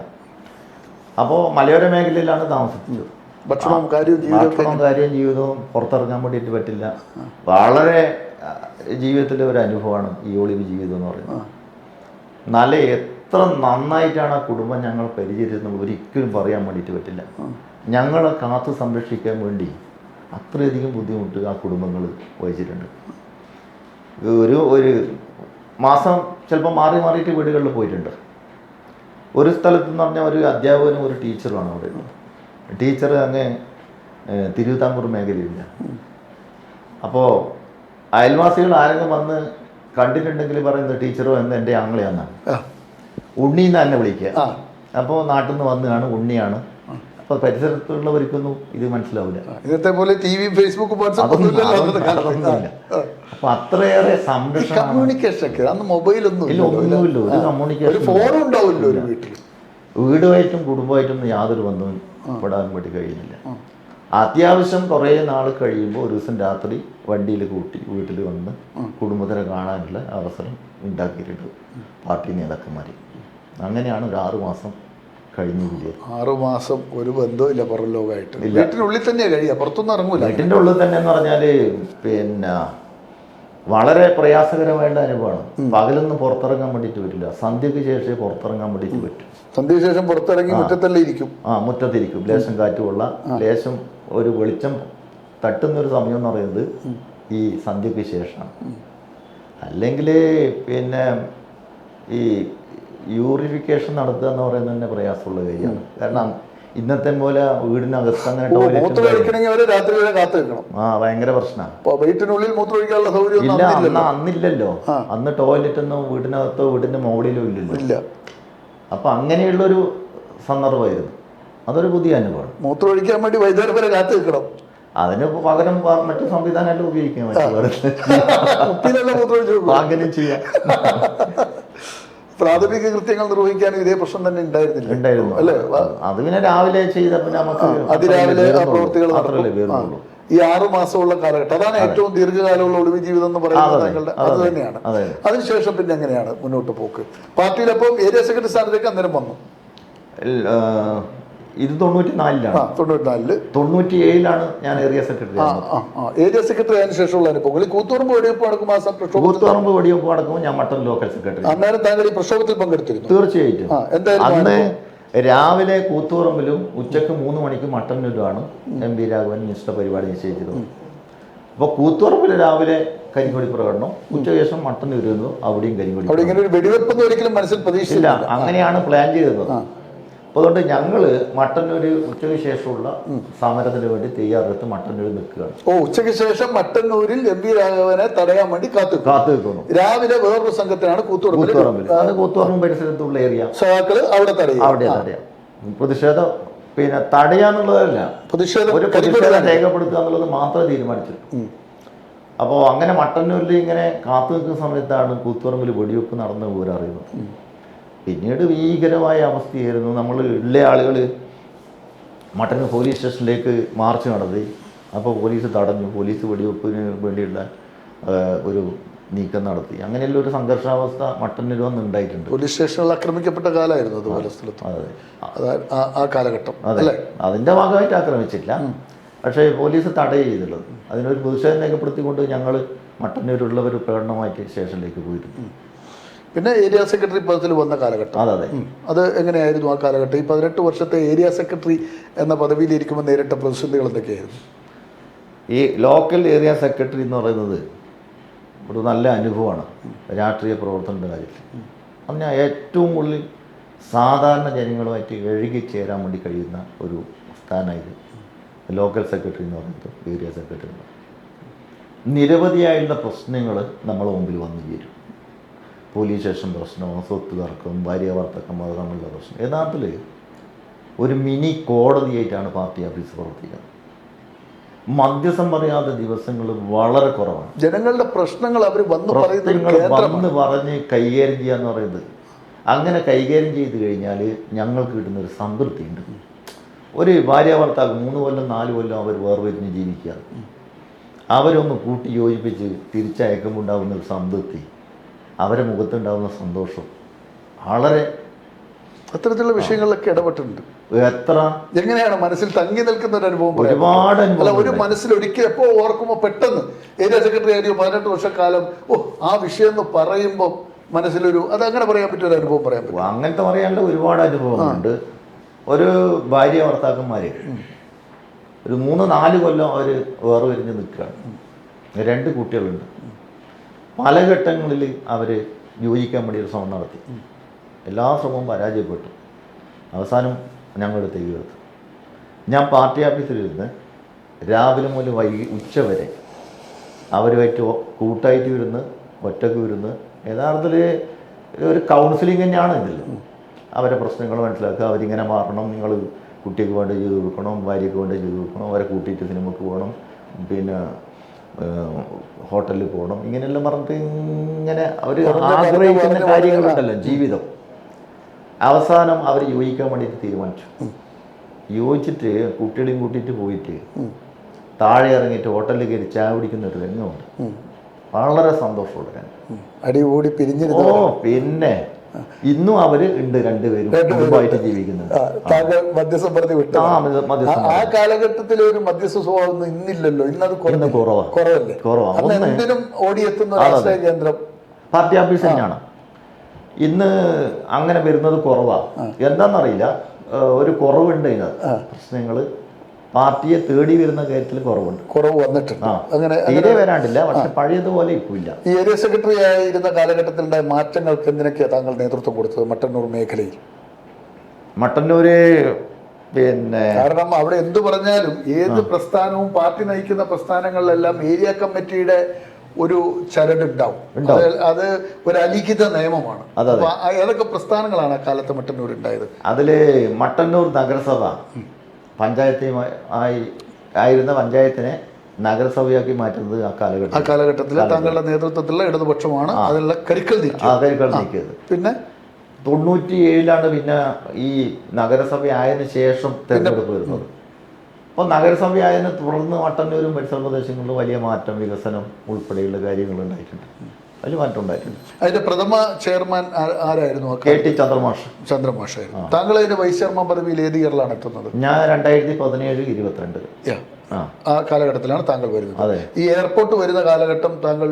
അപ്പോൾ മലയോര മേഖലയിലാണ് താമസിച്ചത്. ഭക്ഷണവും കാര്യവും ജീവിതവും പുറത്തിറങ്ങാൻ വേണ്ടിയിട്ട് പറ്റില്ല. വളരെ ജീവിതത്തിലെ ഒരു അനുഭവമാണ് ഈ ഒളിവ് ജീവിതം എന്ന് പറയുന്നത്. നല്ല എത്ര നന്നായിട്ടാണ് ആ കുടുംബം ഞങ്ങൾ പരിചരിച്ചത് ഒരിക്കലും പറയാൻ വേണ്ടിയിട്ട് പറ്റില്ല. ഞങ്ങളെ കാത്തു സംരക്ഷിക്കാൻ വേണ്ടി അത്രയധികം ബുദ്ധിമുട്ട് ആ കുടുംബങ്ങൾ വഹിച്ചിട്ടുണ്ട്. ഒരു മാസം ചിലപ്പോൾ മാറിയിട്ട് വീടുകളിൽ പോയിട്ടുണ്ട്. ഒരു സ്ഥലത്ത് എന്ന് പറഞ്ഞാൽ ഒരു അധ്യാപകനും ഒരു ടീച്ചറുമാണ് അവിടെ ഉള്ളത്. ടീച്ചർ അങ്ങ് തിരുവിതാംകൂർ മേഖലയില്ല. അപ്പോൾ അയൽവാസികൾ ആരെങ്കിലും വന്ന് കണ്ടിട്ടുണ്ടെങ്കിൽ പറയുന്നത് ടീച്ചറോ എന്ന് എൻ്റെ ആങ്ങളെയാണെന്നാണ്. ഉണ്ണിന്ന് തന്നെ വിളിക്കുക. അപ്പോൾ നാട്ടിൽ നിന്ന് വന്നതാണ്, ഉണ്ണിയാണ്. അപ്പോൾ പരിസരത്തുള്ളവർക്കൊന്നും ഇത് മനസ്സിലാവില്ല. ഇന്നത്തെ പോലെ TV, Facebook, അതൊന്നുമില്ല. അപ്പോൾ അത്രയേറെ സംരക്ഷണം. കമ്മ്യൂണിക്കേഷൻ ഒക്കെ അന്ന് മൊബൈലൊന്നും ഒന്നുമില്ല. ഒരു കമ്മ്യൂണിക്കേഷൻ, ഫോൺ ഉണ്ടാവില്ല ഒരു വീട്ടിൽ. വീടുമായിട്ടും കുടുംബമായിട്ടും യാതൊരു ബന്ധവും പെടാൻ വേണ്ടി കഴിയുന്നില്ല. അത്യാവശ്യം കുറേ നാൾ കഴിയുമ്പോൾ ഒരു ദിവസം രാത്രി വണ്ടിയിൽ കൂട്ടി വീട്ടിൽ വന്ന് കുടുംബത്തിനെ കാണാനുള്ള അവസരം ഉണ്ടാക്കിയിട്ടുണ്ട് പാർട്ടി നേതാക്കന്മാർ. അങ്ങനെയാണ് ഒരു 6 മാസം കഴിഞ്ഞു കൂടിയത്. 6 മാസം ഒരു ബന്ധമില്ല പുറം ലോകമായിട്ട്. വീട്ടിനുള്ളിൽ തന്നെയാണ് കഴിയുക, പുറത്തൊന്നും ഇറങ്ങൂല. വീട്ടിൻ്റെ ഉള്ളിൽ തന്നെ എന്ന് പറഞ്ഞാൽ പിന്നെ വളരെ പ്രയാസകരമായിട്ടുള്ള അനുഭവമാണ്. പകലൊന്നും പുറത്തിറങ്ങാൻ വേണ്ടിയിട്ട് പറ്റില്ല. സന്ധ്യയ്ക്ക് ശേഷം പുറത്തിറങ്ങാൻ വേണ്ടിയിട്ട് പറ്റും. സന്ധ്യയ്ക്ക് ശേഷം പുറത്തിറങ്ങി മുറ്റത്തല്ലേ ഇരിക്കും. മുറ്റത്തിരിക്കും. ലേശം കാറ്റുകൊള്ള, ലേശം ഒരു വെളിച്ചം തട്ടുന്നൊരു സമയം എന്ന് പറയുന്നത് ഈ സന്ധ്യയ്ക്ക് ശേഷമാണ്. അല്ലെങ്കിൽ പിന്നെ ഈ യൂറിഫിക്കേഷൻ നടത്തുക എന്ന് പറയുന്നത് തന്നെ പ്രയാസമുള്ള കാര്യമാണ്. കാരണം ഇന്നത്തെ പോലെ വീടിനകത്ത് അങ്ങനെ ഭയങ്കര പ്രശ്നമാണ്. വീട്ടിനുള്ളിൽ മൂത്രമൊഴിക്കാനുള്ള സൗകര്യം ഇല്ല. അന്നില്ലല്ലോ. അന്ന് ടോയ്ലറ്റ് ഒന്നും വീടിനകത്തോ വീടിന്റെ മുകളിലോ ഇല്ലല്ലോ. അപ്പൊ അങ്ങനെയുള്ളൊരു സന്ദർഭമായിരുന്നു. അതൊരു പുതിയ അനുഭവമാണ്. മൂത്രമൊഴിക്കാൻ വേണ്ടി വൈകുന്നേരം വരെ കാത്തു നിൽക്കണം. അതിന് പകരം മറ്റു സംവിധാനമായിട്ട് ഉപയോഗിക്കാൻ പറ്റും. ചെയ്യാം. പ്രാഥമിക കൃത്യങ്ങൾ നിർവഹിക്കാനും ഇതേ പ്രശ്നം തന്നെ ഉണ്ടായിരുന്നു അല്ലേ? അത് പിന്നെ രാവിലെ ചെയ്തപ്പോൾ നമുക്ക് അതിരാവിലെ പ്രവൃത്തികൾ നടത്തുള്ളൂ. ഈ 6 മാസമുള്ള കാലഘട്ടം അതാണ് ഏറ്റവും ദീർഘകാലമുള്ള ഒളിവ് ജീവിതം എന്ന് പറയുന്നത്. അത് തന്നെയാണ്. അതിനുശേഷം പിന്നെ എങ്ങനെയാണ് മുന്നോട്ട് പോക്ക്? പാർട്ടിയിലപ്പം ഏരിയ സെക്രട്ടറി സ്ഥാനത്തേക്ക് അന്നേരം വന്നു. ഇത് 94-ലാണ്. 97-ലാണ് ഞാൻ ഏരിയ സെക്രട്ടറി. ഏരിയ സെക്രട്ടറി ആയതിനു ശേഷമുള്ള അനുഭവങ്ങൾ. കൂത്തുപറമ്പ് വെടിവെപ്പ് നടക്കുമ്പോൾ കൂത്തുപറമ്പ് വെടിവെപ്പ് നടക്കുമ്പോൾ ഞാൻ മട്ടൻ ലോക്കൽ സെക്രട്ടറി. അന്നേരം താങ്കൾ ഈ പ്രക്ഷോഭത്തിൽ പങ്കെടുത്തിരുന്നു? തീർച്ചയായിട്ടും. അന്ന് രാവിലെ കൂത്തുപറമ്പിലും ഉച്ചക്ക് 3 മണിക്ക് മട്ടന്നൂരുമാണ് MP രാഘവൻ നിശ്ചിത പരിപാടി നിശ്ചയിച്ചത്. അപ്പോൾ കൂത്തുപറമ്പിൽ രാവിലെ കരിങ്കൊടി പ്രകടനം, ഉച്ചശേഷം മട്ടന്നൂരുന്നു അവിടെയും കരിങ്കൊടി. വെടിവെപ്പ് ഒരിക്കലും മനസ്സിൽ പ്രതീക്ഷിച്ചില്ല. അങ്ങനെയാണ് പ്ലാൻ ചെയ്തത്. അപ്പോൾ അതുകൊണ്ട് ഞങ്ങൾ മട്ടന്നൂർ ഉച്ചയ്ക്ക് ശേഷമുള്ള സമരത്തിന് വേണ്ടി തയ്യാറെടുത്ത് മട്ടന്നൂരിൽ നിൽക്കുകയാണ്. ഉച്ചയ്ക്ക് ശേഷം മട്ടന്നൂരിൽ MP രാഘവനെ തടയാൻ വേണ്ടി കാത്തു നിൽക്കുന്നു. രാവിലെ വേറൊരു സംഘത്തിനാണ് കൂത്തുപറമ്പിൽ. അത് കൂത്തുപറമ്പ് പരിസരത്തുള്ള ഏരിയ സഹാക്കള് അവിടെ തടയാം. പ്രതിഷേധം പിന്നെ തടയാന്നുള്ളതല്ല, ഒരു പ്രതിഷേധം രേഖപ്പെടുത്തുക എന്നുള്ളത് മാത്രമേ തീരുമാനിച്ചു. അപ്പോൾ അങ്ങനെ മട്ടന്നൂരിൽ ഇങ്ങനെ കാത്തു നിൽക്കുന്ന സമയത്താണ് കൂത്തുപറമ്പിൽ വെടിവെപ്പ് നടന്ന വിവരം അറിയുന്നത്. പിന്നീട് ഭീകരമായ അവസ്ഥയായിരുന്നു. നമ്മൾ ഉള്ള ആളുകൾ മട്ടന്നൂർ പോലീസ് സ്റ്റേഷനിലേക്ക് മാർച്ച് നടത്തി. അപ്പോൾ പോലീസ് തടഞ്ഞു. പോലീസ് വെടിവെപ്പിന് വേണ്ടിയുള്ള ഒരു നീക്കം നടത്തി. അങ്ങനെയുള്ള ഒരു സംഘർഷാവസ്ഥ മട്ടന്നൂർ വന്ന് ഉണ്ടായിട്ടുണ്ട്. പോലീസ് സ്റ്റേഷനിൽ ആക്രമിക്കപ്പെട്ട കാലമായിരുന്നു അതുപോലെ സ്ഥലത്ത്. ആ കാലഘട്ടം. അതെ, അതിൻ്റെ ഭാഗമായിട്ട് ആക്രമിച്ചില്ല. പക്ഷേ പോലീസ് തടയുക ചെയ്തുള്ളത്. അതിനൊരു പ്രതിഷേധം രേഖപ്പെടുത്തിക്കൊണ്ട് ഞങ്ങൾ മട്ടന്നൂരുള്ളവർ പ്രകടനമായിട്ട് സ്റ്റേഷനിലേക്ക് പോയിരുന്നു. പിന്നെ ഏരിയ സെക്രട്ടറി പദത്തിൽ വന്ന കാലഘട്ടം. അതെ. അത് എങ്ങനെയായിരുന്നു ആ കാലഘട്ടം? ഈ 18 വർഷത്തെ ഏരിയ സെക്രട്ടറി എന്ന പദവിയിലിരിക്കുമ്പോൾ നേരിട്ട പ്രതിസന്ധികൾ എന്തൊക്കെയായിരുന്നു? ഈ ലോക്കൽ ഏരിയ സെക്രട്ടറി എന്ന് പറയുന്നത് ഒരു നല്ല അനുഭവമാണ് രാഷ്ട്രീയ പ്രവർത്തനത്തിൻ്റെ കാര്യത്തിൽ. അത് ഞാൻ ഏറ്റവും കൂടുതൽ സാധാരണ ജനങ്ങളുമായിട്ട് ഇഴുകിച്ചേരാൻ വേണ്ടി കഴിയുന്ന ഒരു സ്ഥാനമായിരുന്നു ലോക്കൽ സെക്രട്ടറി എന്ന് പറയുന്നത്. ഏരിയ സെക്രട്ടറി എന്ന് പറയുന്നത് നിരവധിയായിട്ടുള്ള പ്രശ്നങ്ങൾ നമ്മളെ മുമ്പിൽ വന്നു ചേരും. പോലീസ് സ്റ്റേഷൻ പ്രശ്നവും സ്വത്ത് തർക്കവും ഭാര്യ ഭർത്തക്കന്മാർ തമ്മിലുള്ള പ്രശ്നം. യഥാർത്ഥത്തിൽ ഒരു മിനി കോടതിയായിട്ടാണ് പാർട്ടി ഓഫീസ് പ്രവർത്തിക്കുന്നത്. മധ്യസ്ഥം പറയാത്ത ദിവസങ്ങൾ വളരെ കുറവാണ്. ജനങ്ങളുടെ പ്രശ്നങ്ങൾ അവർ വന്ന് പറഞ്ഞ് കൈകാര്യം ചെയ്യുക എന്ന് പറയുന്നത്. അങ്ങനെ കൈകാര്യം ചെയ്ത് കഴിഞ്ഞാൽ ഞങ്ങൾക്ക് കിട്ടുന്നൊരു സംതൃപ്തിയുണ്ട്. ഒരു ഭാര്യ ഭർത്താവ് 3 കൊല്ലം 4 കൊല്ലം അവർ വേർപിരിഞ്ഞ് ജീവിക്കുക, അവരൊന്ന് കൂട്ടി യോജിപ്പിച്ച് തിരിച്ചയക്കുമ്പോൾ ഉണ്ടാകുന്ന ഒരു സംതൃപ്തി, അവരെ മുഖത്തുണ്ടാകുന്ന സന്തോഷം വളരെ. അത്തരത്തിലുള്ള വിഷയങ്ങളിലൊക്കെ ഇടപെട്ടിട്ടുണ്ട്. എത്ര എങ്ങനെയാണ് മനസ്സിൽ തങ്ങി നിൽക്കുന്ന ഒരു അനുഭവം? ഒരുപാട് അല്ല, ഒരു മനസ്സിൽ ഒരിക്കൽ എപ്പോൾ ഓർക്കുമ്പോൾ പെട്ടെന്ന് ഏരിയ സെക്രട്ടറി ആയി 18 വർഷക്കാലം ആ വിഷയം എന്ന് പറയുമ്പോൾ മനസ്സിലൊരു അതങ്ങനെ പറയാൻ പറ്റിയ ഒരു അനുഭവം പറയാൻ പറ്റും? അങ്ങനത്തെ പറയാനുള്ള ഒരുപാട് അനുഭവങ്ങളുണ്ട്. ഒരു ഭാര്യ ഭർത്താക്കന്മാർ ഒരു 3-4 കൊല്ലം അവർ വേർപിരിഞ്ഞ് നിൽക്കുകയാണ്. 2 കുട്ടികളുണ്ട്. പല ഘട്ടങ്ങളിൽ അവർ യോജിക്കാൻ വേണ്ടി ഒരു ശ്രമം നടത്തി. എല്ലാ ശ്രമവും പരാജയപ്പെട്ടു. അവസാനം ഞങ്ങളുടെ തെയ്യെടുത്തു. ഞാൻ പാർട്ടി ഓഫീസിലിരുന്ന് രാവിലെ മുതൽ ഉച്ച വരെ അവരുമായിട്ട് കൂട്ടായിട്ട് ഇരുന്ന് ഒറ്റക്ക് ഇരുന്ന് യഥാർത്ഥത്തിൽ ഒരു കൗൺസിലിംഗ് തന്നെയാണ് ഇതിൽ. അവരെ പ്രശ്നങ്ങൾ മനസ്സിലാക്കുക, അവരിങ്ങനെ മാറണം, നിങ്ങൾ കുട്ടിക്ക് വേണ്ടി ചെയ്ത് കൊടുക്കണം, ഭാര്യയ്ക്ക് വേണ്ടി ചെയ്ത് കൊടുക്കണം, അവരെ കൂട്ടിയിട്ട് സിനിമക്ക് പോകണം, പിന്നെ ഹോട്ടലിൽ പോകണം, ഇങ്ങനെയെല്ലാം പറഞ്ഞിട്ട് ഇങ്ങനെ അവർ ആഗ്രഹിക്കുന്ന കാര്യങ്ങളുണ്ടല്ലോ ജീവിതം. അവസാനം അവർ യോജിക്കാൻ വേണ്ടിയിട്ട് തീരുമാനിച്ചു. യോജിച്ചിട്ട് കുട്ടികളെയും കൂട്ടിയിട്ട് പോയിട്ട് താഴെ ഇറങ്ങിയിട്ട് ഹോട്ടലിൽ കയറി ചായ കുടിക്കുന്ന ഒരു രംഗമുണ്ട്. വളരെ സന്തോഷമുള്ള രംഗം. അടികൂടി പിരിഞ്ഞിരുന്നു. പിന്നെ ഇന്നും അവര് ഉണ്ട്, 2 പേരും കുടുംബമായിട്ട് ജീവിക്കുന്നുണ്ട്. ആ കാലഘട്ടത്തിലെ ഒരു മധ്യസ്ഥ സ്വഭാവം ഇന്നില്ലല്ലോ. ഇന്നത് കുറവല്ലേ? ഓടിയെത്തുന്ന കേന്ദ്രം പാർട്ടി ഓഫീസ് തന്നെയാണ്. ഇന്ന് അങ്ങനെ വരുന്നത് കുറവാണ്. എന്താണെന്നറിയില്ല, ഒരു കുറവുണ്ട് ഇതിനകത്ത്. പ്രശ്നങ്ങൾ പാർട്ടിയെ തേടി വരുന്ന കാര്യത്തിൽ കുറവ് വന്നിട്ടുണ്ട്. അങ്ങനെ തീരെ വരാണ്ടില്ല, പക്ഷെ പഴയതുപോലെ ഇപ്പോൾ ഇല്ല. ഈ ഏരിയ സെക്രട്ടറി ആയിരുന്ന കാലഘട്ടത്തിലുണ്ടായ മാറ്റങ്ങൾക്ക് എന്തിനൊക്കെയാണ് താങ്കൾ നേതൃത്വം കൊടുത്തത് മട്ടന്നൂർ മേഖലയിൽ? മട്ടന്നൂര് പിന്നെ കാരണം അവിടെ എന്തു പറഞ്ഞാലും ഏത് പ്രസ്ഥാനവും പാർട്ടി നയിക്കുന്ന പ്രസ്ഥാനങ്ങളിലെല്ലാം ഏരിയ കമ്മിറ്റിയുടെ ഒരു ചരടുണ്ടാവും. അത് ഒരു അലിഖിത നിയമമാണ്. ഏതൊക്കെ പ്രസ്ഥാനങ്ങളാണ് ആ കാലത്ത് മട്ടന്നൂർ ഉണ്ടായത്? അതില് മട്ടന്നൂർ നഗരസഭ ആയിരുന്ന പഞ്ചായത്തിനെ നഗരസഭയാക്കി മാറ്റുന്നത് ആ കാലഘട്ടത്തിൽ താങ്കളുടെ നേതൃത്വത്തിലുള്ള ഇടതുപക്ഷമാണ് അതിലുള്ള കരുക്കൾ നീക്കിയത്. പിന്നെ 97 പിന്നെ ഈ നഗരസഭ ആയതിനു ശേഷം തെരഞ്ഞെടുപ്പ് വരുന്നത്. അപ്പോൾ നഗരസഭ ആയതിനെ തുടർന്ന് മട്ടന്നൂരും പരിസര പ്രദേശങ്ങളിലും വലിയ മാറ്റം, വികസനം ഉൾപ്പെടെയുള്ള കാര്യങ്ങൾ ഉണ്ടായിട്ടുണ്ട്. വലിയ മാറ്റം ഉണ്ടായിട്ടുണ്ട്. അതിന്റെ പ്രഥമ ചെയർമാൻ ആരായിരുന്നു? KT ചന്ദ്രമാഷായിരുന്നു. താങ്കൾ അതിന്റെ വൈസ് ചെയർമാൻ പദവിയിൽ ഏത് ഇയറിലാണ് എത്തുന്നത്? ഞാൻ 2017-22 ആ കാലഘട്ടത്തിലാണ് താങ്കൾ വരുന്നത്. ഈ എയർപോർട്ട് വരുന്ന കാലഘട്ടം താങ്കൾ